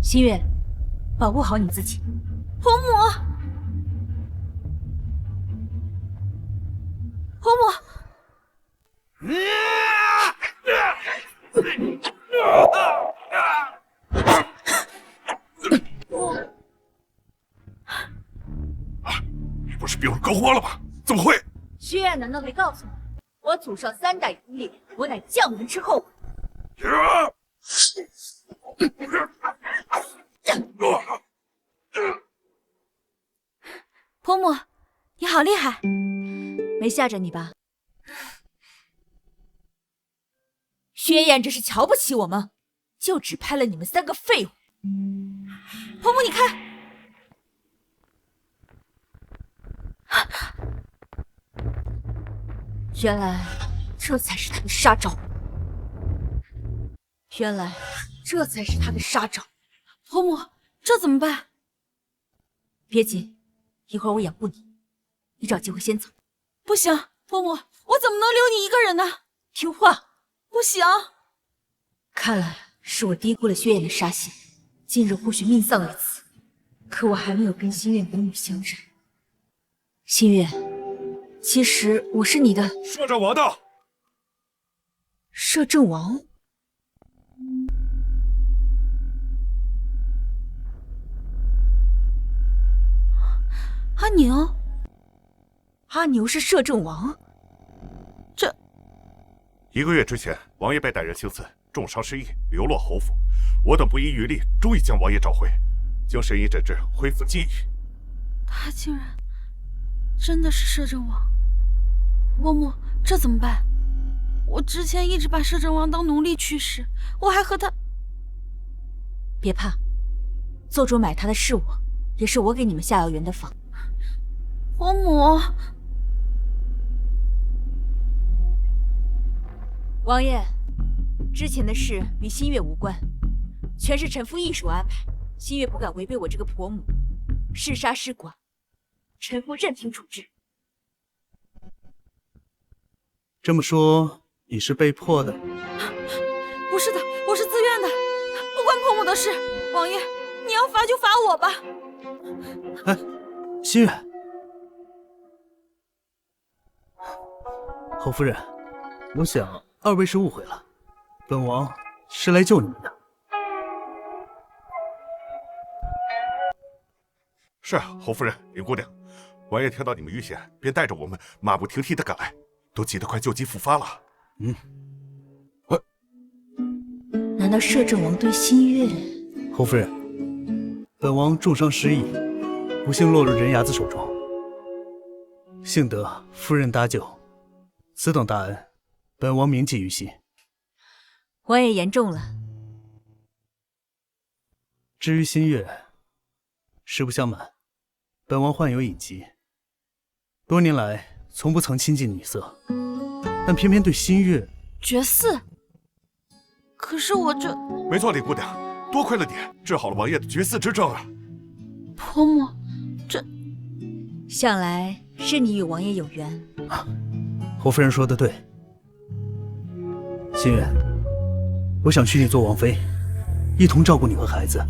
新月，保护好你自己。婆母，婆母，你不是病入膏肓了吗？怎么会？薛燕难道没告诉你，我祖上3代英烈，我乃将门之后？婆母，你好厉害！没吓着你吧？薛燕这是瞧不起我吗？就只派了你们3个废物。婆母，你看，原来这才是他的杀招。原来这才是他的杀招。婆母，这怎么办？别急，一会儿我养护你，你找机会先走。不行，婆母，我怎么能留你一个人呢？听话。不行。看来是我低估了薛燕的杀心，今日或许命丧于此。可我还没有跟心月母女相认。心月，其实我是你的摄政王的摄政王。阿牛，阿牛是摄政王。这1个月之前，王爷被歹人行刺，重伤失忆，流落侯府。我等不遗余力，终于将王爷找回，经神医诊治，恢复记忆。他竟然真的是摄政王！嬷嬷，这怎么办？我之前一直把摄政王当奴隶驱使，我还和他……别怕，做主买他的是我，也是我给你们下药园的方。婆母，王爷，之前的事与新月无关，全是臣父一手安排。新月不敢违背我这个婆母，是杀是剐，臣父任凭处置。这么说，你是被迫的？不是的，我是自愿的，不关婆母的事。王爷，你要罚就罚我吧。哎，新月，侯夫人，我想二位是误会了，本王是来救你们的。是啊，侯夫人、林姑娘，王爷听到你们遇险，便带着我们马不停蹄地赶来，都急得快旧疾复发了。难道摄政王对新月？侯夫人，本王重伤失忆，不幸落入人牙子手中，幸得夫人搭救，此等大恩，本王铭记于心。王爷言重了。至于新月，实不相瞒，本王患有隐疾，多年来从不曾亲近女色，但偏偏对新月绝嗣。可是我这……没错，林姑娘，多亏了你，治好了王爷的绝嗣之症啊！婆母，这想来是你与王爷有缘。侯夫人说的对，新月，我想娶你做王妃，一同照顾你和孩子，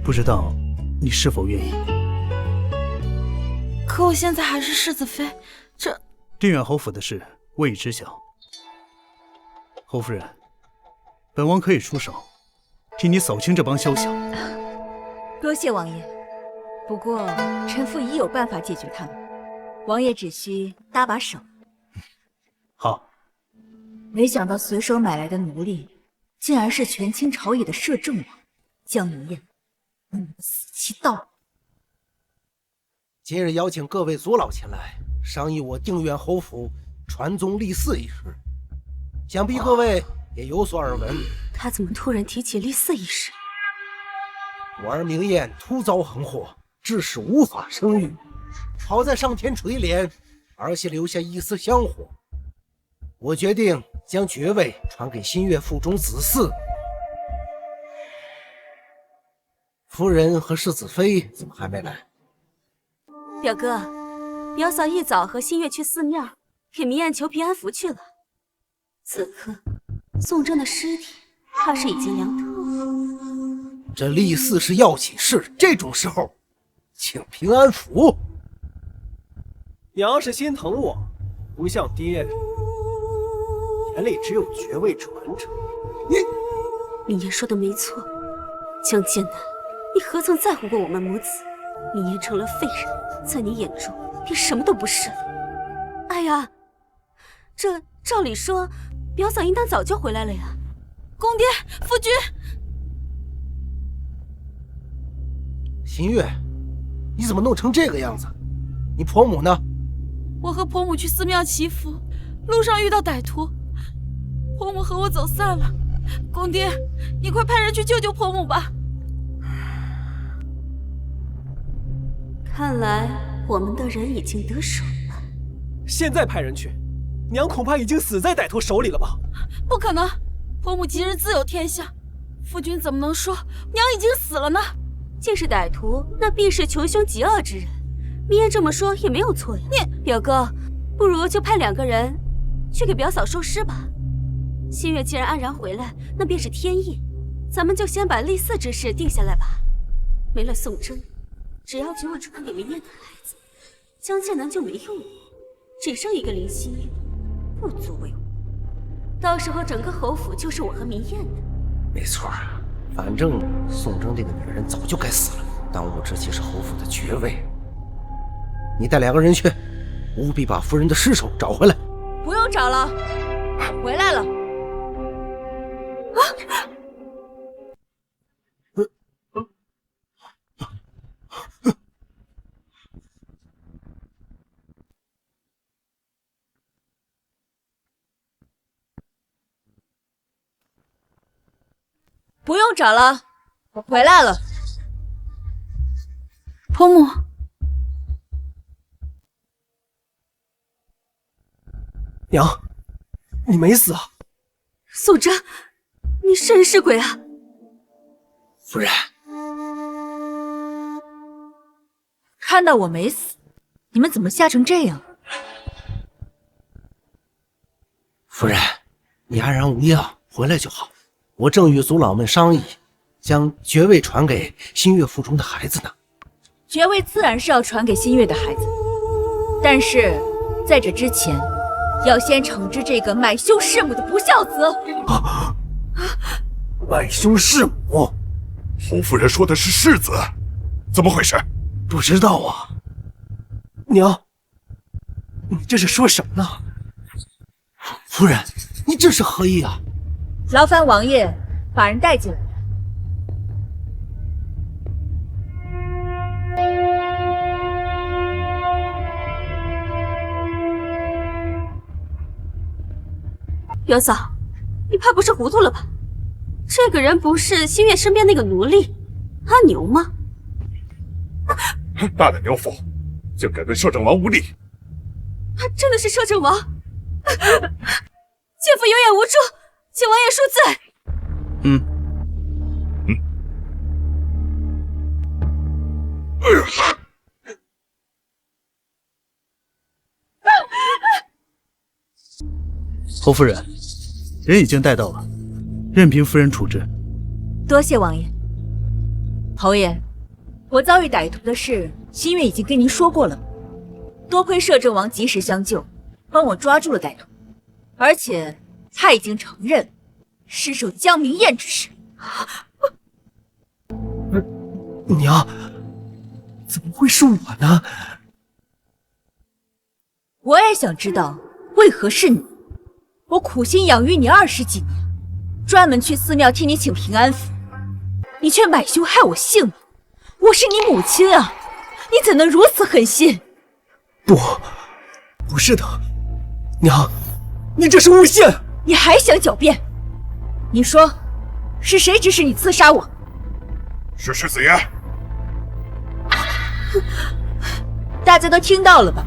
不知道你是否愿意？可我现在还是世子妃，这定远侯府的事我已知晓。侯夫人，本王可以出手，替你扫清这帮宵小。多谢王爷，不过臣父已有办法解决他们，王爷只需搭把手。好。没想到随手买来的奴隶，竟然是权倾朝野的摄政王江明彦，死期到了。今日邀请各位族老前来商议我定远侯府传宗立嗣一事，想必各位也有所耳闻。他怎么突然提起立嗣一事？我儿明彦突遭横祸，致使无法生育，好在上天垂怜，儿媳留下一丝香火。我决定将爵位传给新月腹中子嗣。夫人和世子妃怎么还没来？表哥，表嫂一早和新月去寺庙给明艳求平安符去了。此刻宋征的尸体怕是已经凉透了。这立嗣是要紧事，这种时候请平安符。娘是心疼我，不像爹，眼里只有爵位传承。明艳说的没错，江剑南，你何曾在乎过我们母子？明艳成了废人，在你眼中便什么都不是了。哎呀，这照理说，表嫂应当早就回来了呀。公爹，夫君。新月，你怎么弄成这个样子？你婆母呢？我和婆母去寺庙祈福，路上遇到歹徒，婆母和我走散了。公爹，你快派人去救救婆母吧。看来我们的人已经得手了。现在派人去，娘恐怕已经死在歹徒手里了吧？不可能，婆母吉日自有天相，夫君怎么能说娘已经死了呢？既是歹徒，那必是穷凶极恶之人。明艳这么说也没有错呀。表哥，不如就派2个人去给表嫂收尸吧。新月既然安然回来，那便是天意。咱们就先把立嗣之事定下来吧。没了宋征，只要给我传给明艳的孩子，江剑南就没用了，只剩一个林新月，不足为无。到时候整个侯府就是我和明艳的。没错，反正宋征这个女人早就该死了，当务之急是侯府的爵位。你带2个人去，务必把夫人的尸首找回来。不用找了，回来了。不用找了，我回来了。婆母，娘，你没死啊？素贞，你是人是鬼啊？夫人，看到我没死，你们怎么吓成这样？夫人，你安然无恙，回来就好。我正与族老们商议，将爵位传给新月腹中的孩子呢。爵位自然是要传给新月的孩子，但是在这之前，要先惩治这个买凶弑母的不孝子。买凶弑母？侯夫人说的是世子，怎么回事？不知道啊。娘，你这是说什么呢？夫人，你这是何意啊？劳烦王爷把人带进来。元嫂，你怕不是糊涂了吧？这个人不是新月身边那个奴隶阿牛吗？大胆牛妇，竟敢对摄政王无礼！他真的是摄政王？姐夫有眼无珠，请王爷恕罪。哎呀！侯夫人，人已经带到了，任凭夫人处置。多谢王爷。侯爷，我遭遇歹徒的事，新月已经跟您说过了。多亏摄政王及时相救，帮我抓住了歹徒，而且他已经承认失手江明燕之事。娘，怎么会是我呢？我也想知道为何是你。我苦心养育你20几年，专门去寺庙替你请平安符，你却买凶害我性命。我是你母亲啊，你怎能如此狠心？不是的，娘，你这是诬陷！你还想狡辩？你说，是谁指使你刺杀我？是世子爷。大家都听到了吧？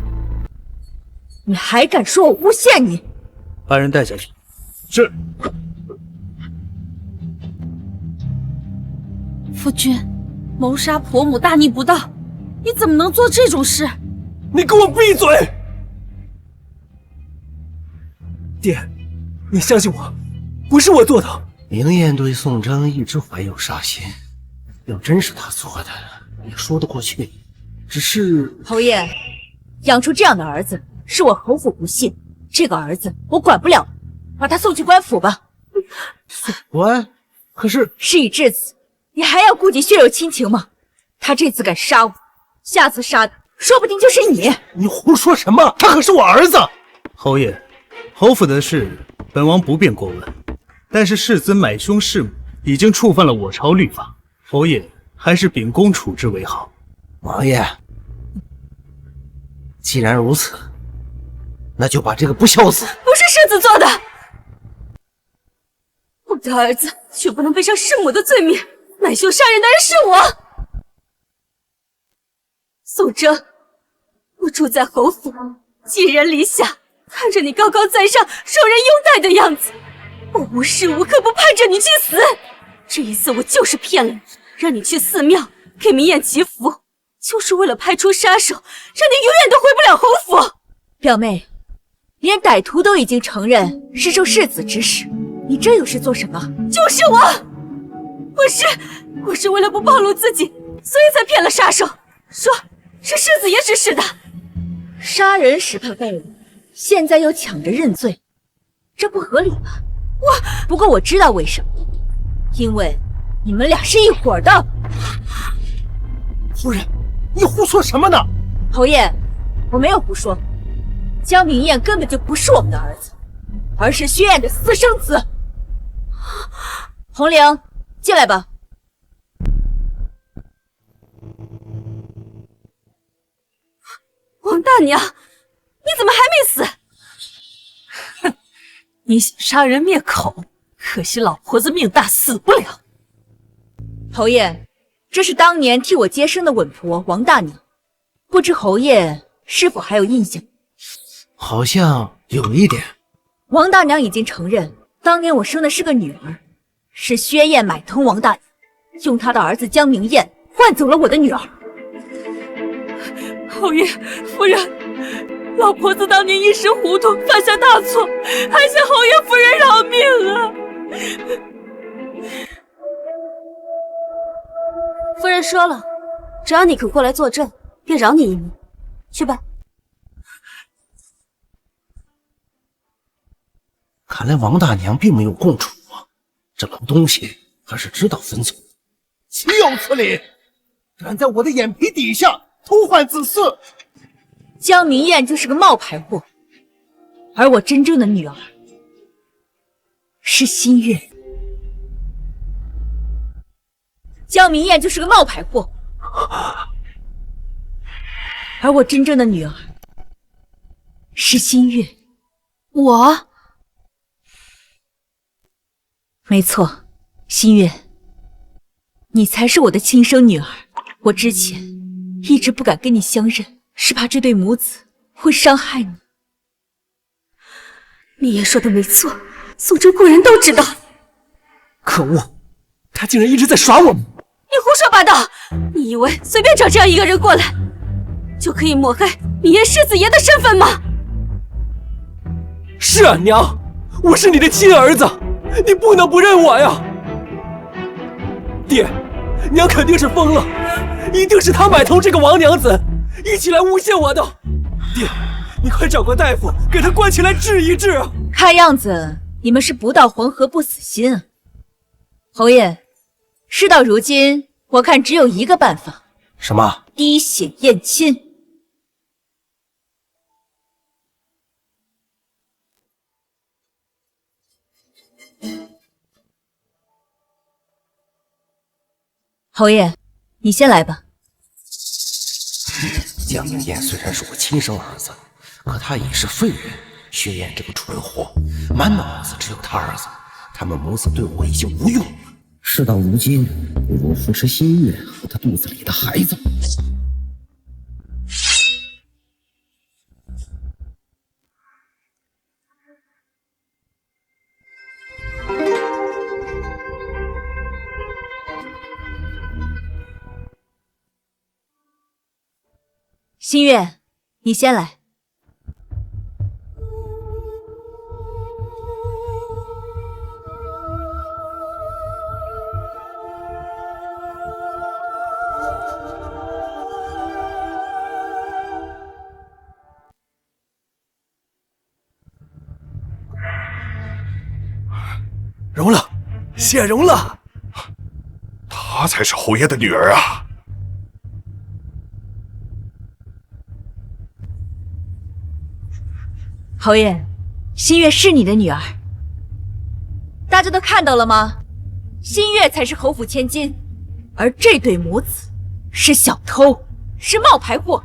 你还敢说我诬陷你？把人带下去。是。夫君，谋杀婆母大逆不道，你怎么能做这种事？你给我闭嘴！爹，你相信我，不是我做的。明艳对宋征一直怀有杀心，要真是他做的，也说得过去。只是侯爷，养出这样的儿子，是我侯府不幸。这个儿子我管不了，把他送去官府吧。官？可是事已至此，你还要顾及血肉亲情吗？他这次敢杀我，下次杀的说不定就是你。你胡说什么？他可是我儿子。侯爷，侯府的事本王不便过问，但是世子买凶弑母已经触犯了我朝律法，侯爷还是秉公处置为好。王爷，既然如此，那就把这个不孝子……不是世子做的，我的儿子却不能背上弑母的罪名，买凶杀人的人是我。宋征，我住在侯府，寄人篱下，看着你高高在上，受人拥戴的样子，我无时无刻不盼着你去死。这一次我就是骗了你，让你去寺庙给明艳祈福，就是为了派出杀手，让你永远都回不了侯府。表妹，连歹徒都已经承认是受世子指使，你这又是做什么？就是我是为了不暴露自己，所以才骗了杀手，说是世子爷指使的。杀人时怕败露，现在又抢着认罪，这不合理吧？不过我知道为什么，因为你们俩是一伙的。夫人，你胡说什么呢？侯爷，我没有胡说，江明燕根本就不是我们的儿子，而是薛燕的私生子。红玲，进来吧。王大娘，你怎么还没死？哼，你想杀人灭口，可惜老婆子命大，死不了。侯爷，这是当年替我接生的稳婆王大娘，不知侯爷是否还有印象？好像有一点。王大娘已经承认，当年我生的是个女儿，是薛燕买通王大娘，用她的儿子江明彦换走了我的女儿。侯爷夫人，老婆子当年一时糊涂，犯下大错，还请侯爷夫人饶命啊！夫人说了，只要你肯过来作证，便饶你一命。去吧。看来王大娘并没有共处啊，这老东西还是知道分寸。岂有此理！敢在我的眼皮底下偷换子嗣！江明彦就是个冒牌货，而我真正的女儿是新月。江明彦就是个冒牌货，而我真正的女儿是新月。我？没错，新月，你才是我的亲生女儿。我之前一直不敢跟你相认，是怕这对母子会伤害你。你也说的没错，宋真固然都知道。可恶，他竟然一直在耍我们！你胡说八道！你以为随便找这样一个人过来，就可以抹黑明彦世子爷的身份吗？是啊，娘，我是你的亲儿子，你不能不认我呀！爹，娘肯定是疯了，一定是他买通这个王娘子，一起来诬陷我的。爹，你快找个大夫给他关起来治一治啊！看样子你们是不到黄河不死心啊。侯爷，事到如今，我看只有一个办法。什么？滴血验亲。侯爷，你先来吧。江明彦虽然是我亲生儿子，可他已是废人。薛燕这个蠢货，满脑子只有他儿子，他们母子对我已经无用了。事到如今，不如扶持新月和他肚子里的孩子。新月，你先来。容了，谢容了。她才是侯爷的女儿啊！侯爷，新月是你的女儿，大家都看到了吗？新月才是侯府千金，而这对母子是小偷，是冒牌货。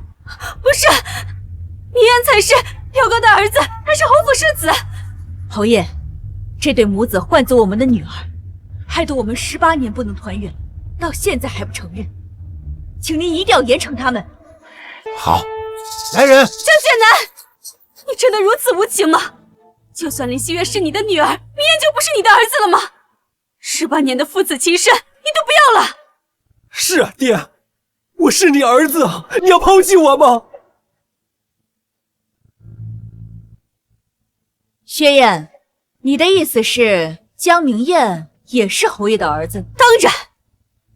不是，明彦才是表哥的儿子，他是侯府世子。侯爷，这对母子换走我们的女儿，害得我们18年不能团圆，到现在还不承认，请您一定要严惩他们。好，来人！江雪南，你真的如此无情吗？就算林希月是你的女儿，明彦就不是你的儿子了吗？18年的父子情深，你都不要了？是啊，爹，我是你儿子，你要抛弃我吗？薛燕，你的意思是江明彦也是侯爷的儿子？当然。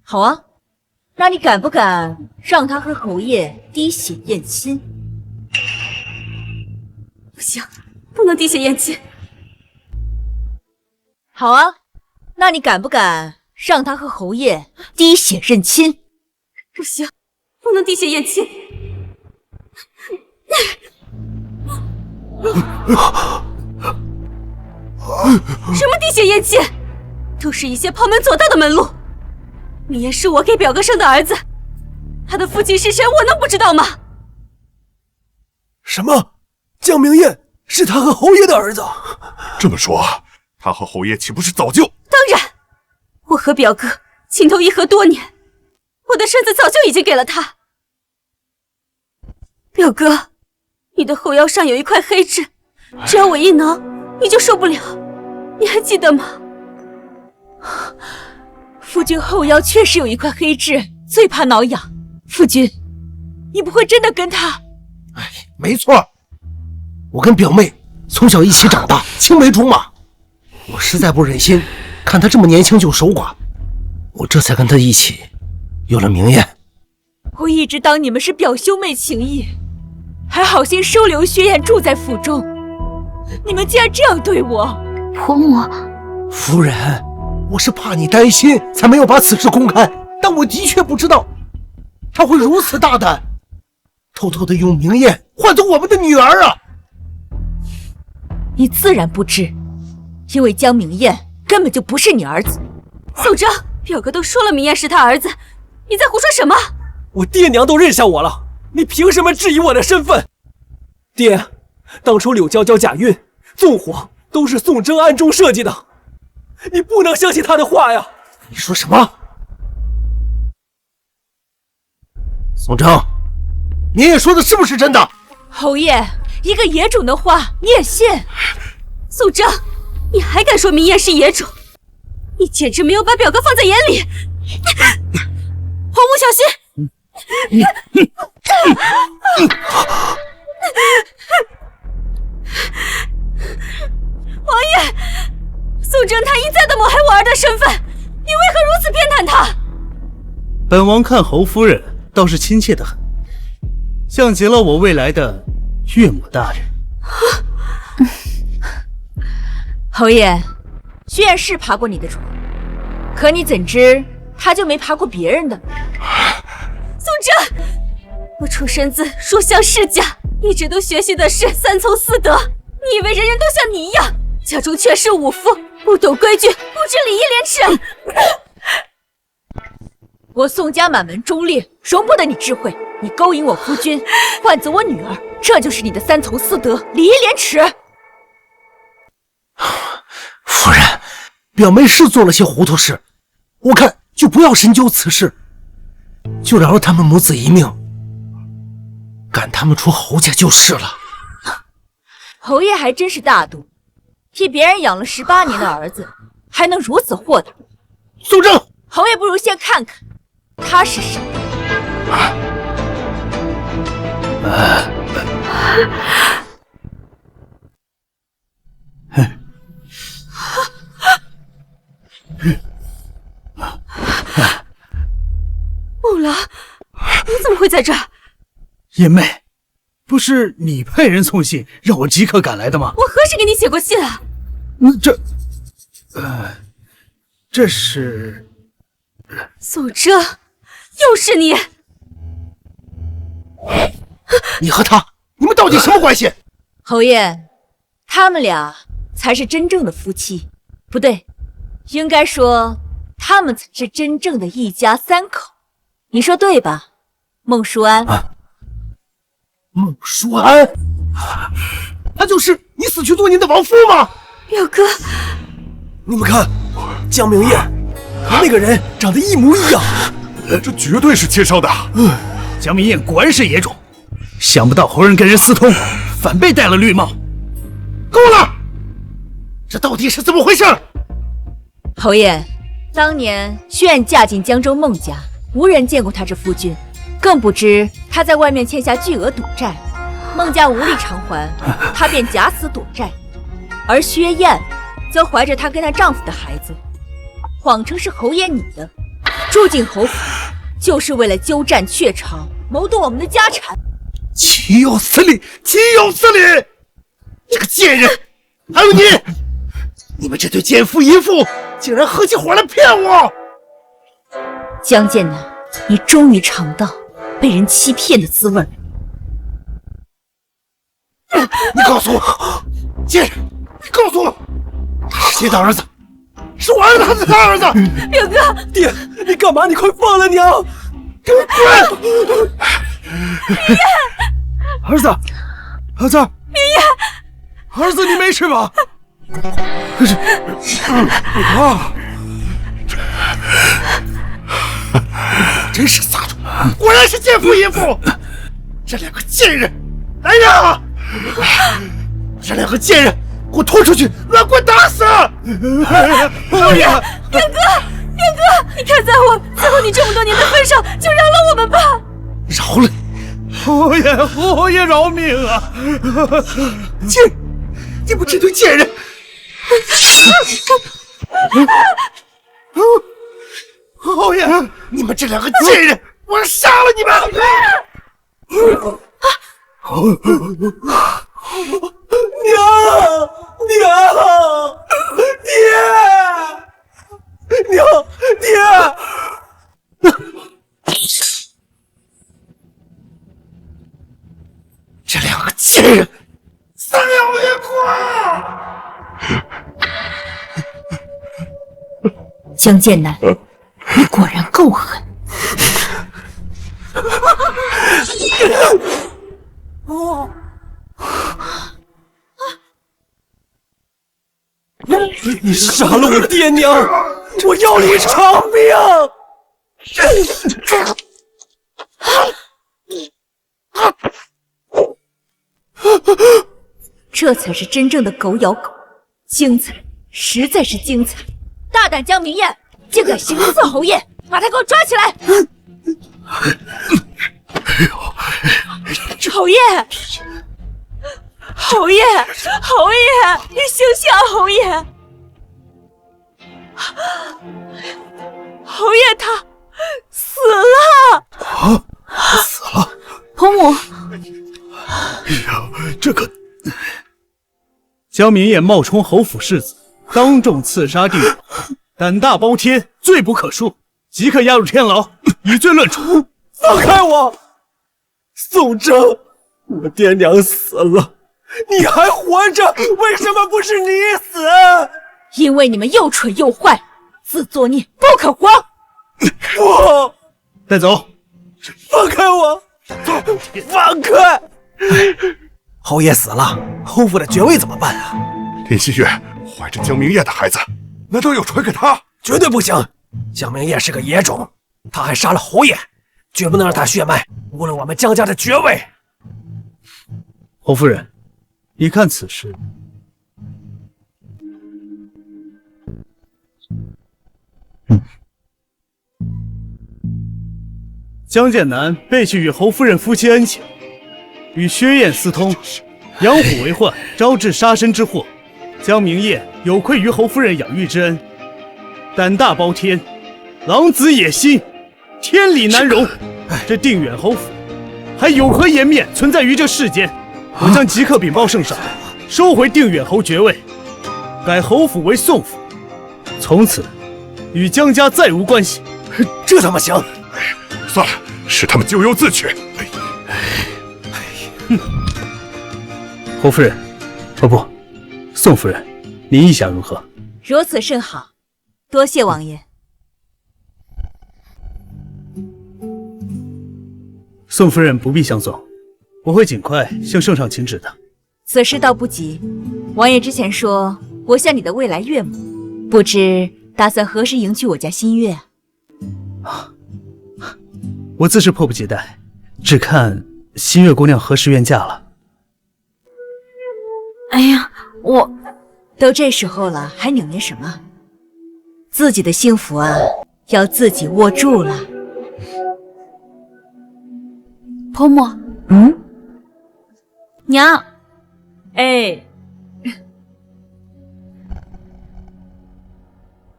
好啊，那你敢不敢让他和侯爷滴血验亲？不行，不能滴血验亲。好啊，那你敢不敢让他和侯爷滴血认亲？不行，不能滴血验亲。什么滴血验亲？都是一些旁门左道的门路。明彦是我给表哥生的儿子，他的父亲是谁，我能不知道吗？什么？江明彦是他和侯爷的儿子？这么说，他和侯爷岂不是早就……当然，我和表哥情投意合多年，我的身子早就已经给了他。表哥，你的后腰上有一块黑痣，只要我一挠，你就受不了，你还记得吗？夫君后腰确实有一块黑痣，最怕挠痒。夫君，你不会真的跟他？哎，没错，我跟表妹从小一起长大，青梅竹马。我实在不忍心看她这么年轻就守寡，我这才跟她一起有了明艳。我一直当你们是表兄妹情谊，还好心收留薛燕住在府中，你们竟然这样对我！婆母，夫人，我是怕你担心，才没有把此事公开。但我的确不知道他会如此大胆，偷偷的用明艳换走我们的女儿啊！你自然不知，因为江明艳根本就不是你儿子。宋征，表哥都说了明艳是他儿子，你在胡说什么？我爹娘都认下我了，你凭什么质疑我的身份？爹，当初柳娇娇假孕、纵火都是宋征暗中设计的，你不能相信他的话呀！你说什么？宋征，明艳说的是不是真的？侯爷，一个野种的话你也信？宋征，你还敢说明艳是野种？你简直没有把表哥放在眼里！婆母小心！王爷，宋征他一再的抹黑我儿的身份，你为何如此偏袒他？本王看侯夫人倒是亲切的很，像极了我未来的岳母大人。侯爷，薛燕是爬过你的床，可你怎知他就没爬过别人的？宋征，我出身自书香世家，一直都学习的是三从四德。你以为人人都像你一样，家中却是武夫，不懂规矩，不知礼义廉耻？我宋家满门忠烈，容不得你智慧。你勾引我夫君，换走我女儿，这就是你的三从四德、礼义廉耻。夫人，表妹是做了些糊涂事，我看就不要深究此事，就饶了他们母子一命，赶他们出侯家就是了。侯爷还真是大度，替别人养了18年的儿子，还能如此豁达。宋征，侯爷不如先看看他是谁。木兰，你怎么会在这儿？燕妹，不是你派人送信让我即刻赶来的吗？我何时给你写过信啊？这是宋征，又是你！你和他，你们到底什么关系？侯爷，他们俩才是真正的夫妻，不对，应该说他们才是真正的一家三口。你说对吧，孟淑安？孟淑安，他就是你死去多年的亡夫吗？表哥，你们看，江明艳和那个人长得一模一样，这绝对是亲生的。江明艳果然是野种，想不到侯人跟人私通，反被戴了绿帽。够了，这到底是怎么回事？侯爷，当年薛燕嫁进江州孟家，无人见过她这夫君，更不知她在外面欠下巨额赌债，孟家无力偿还，她便假死躲债。而薛燕则怀着她跟她丈夫的孩子，谎称是侯爷你的，住进侯府，就是为了鸠占鹊巢，谋夺我们的家产。岂有此理！岂有此理！这个贱人，还有你，你们这对奸夫淫妇，竟然合起伙来骗我！江剑南，你终于尝到被人欺骗的滋味了。你告诉我，贱人，你告诉我，他是谁的儿子？是我儿子还是他儿子？表哥，爹，你干嘛？你快放了娘！给我滚！明艳，儿子，儿子，明艳，儿子，你没事吧？真是撒种，果然是奸夫淫妇！这两个贱人，来人啊！这两个贱人，给我拖出去，乱棍打死！侯爷，远哥，你看在我伺候你这么多年的份上，就饶了我们吧。饶了你！侯爷饶命啊！贱人，你们这堆贱人！侯爷，你们这两个贱人，我杀了你们！这两个贱人，三两为快！江剑南，你果然够狠。你杀了我爹娘，我要你偿命！这才是真正的狗咬狗，精彩，实在是精彩！大胆江明艳，竟敢行刺侯爷，把他给我抓起来！侯爷，你醒醒啊，侯爷！侯爷他死了！死了！婆母，这个江明艳冒充侯府世子，当众刺杀定远侯，胆大包天，罪不可恕，即刻押入天牢，以罪论处。放开我！宋征，我爹娘死了，你还活着，为什么不是你死？因为你们又蠢又坏，自作孽不可活！不，带走！放开我！放开！侯爷死了，侯府的爵位怎么办啊？林新月怀着江明艳的孩子，难道要传给他？绝对不行！江明艳是个野种，他还杀了侯爷，绝不能让他血脉污了我们江家的爵位。侯夫人，你看此事。江剑南背弃与侯夫人夫妻恩情，与薛燕私通，养虎为患，招致杀身之祸。江明艳有愧于侯夫人养育之恩，胆大包天，狼子野心，天理难容。这定远侯府还有何颜面存在于这世间？我将即刻禀报圣上，收回定远侯爵位，改侯府为宋府，从此与江家再无关系。这怎么行？算了，是他们咎由自取。侯夫人，哦不，宋夫人，您意下如何？如此甚好，多谢王爷。宋夫人不必相送，我会尽快向圣上请旨的。此事倒不急，王爷之前说我像你的未来岳母，不知打算何时迎娶我家新月啊？我自是迫不及待，只看新月姑娘何时愿嫁了。哎呀，我都这时候了，还扭捏什么？自己的幸福啊，要自己握住了。婆母，娘，哎，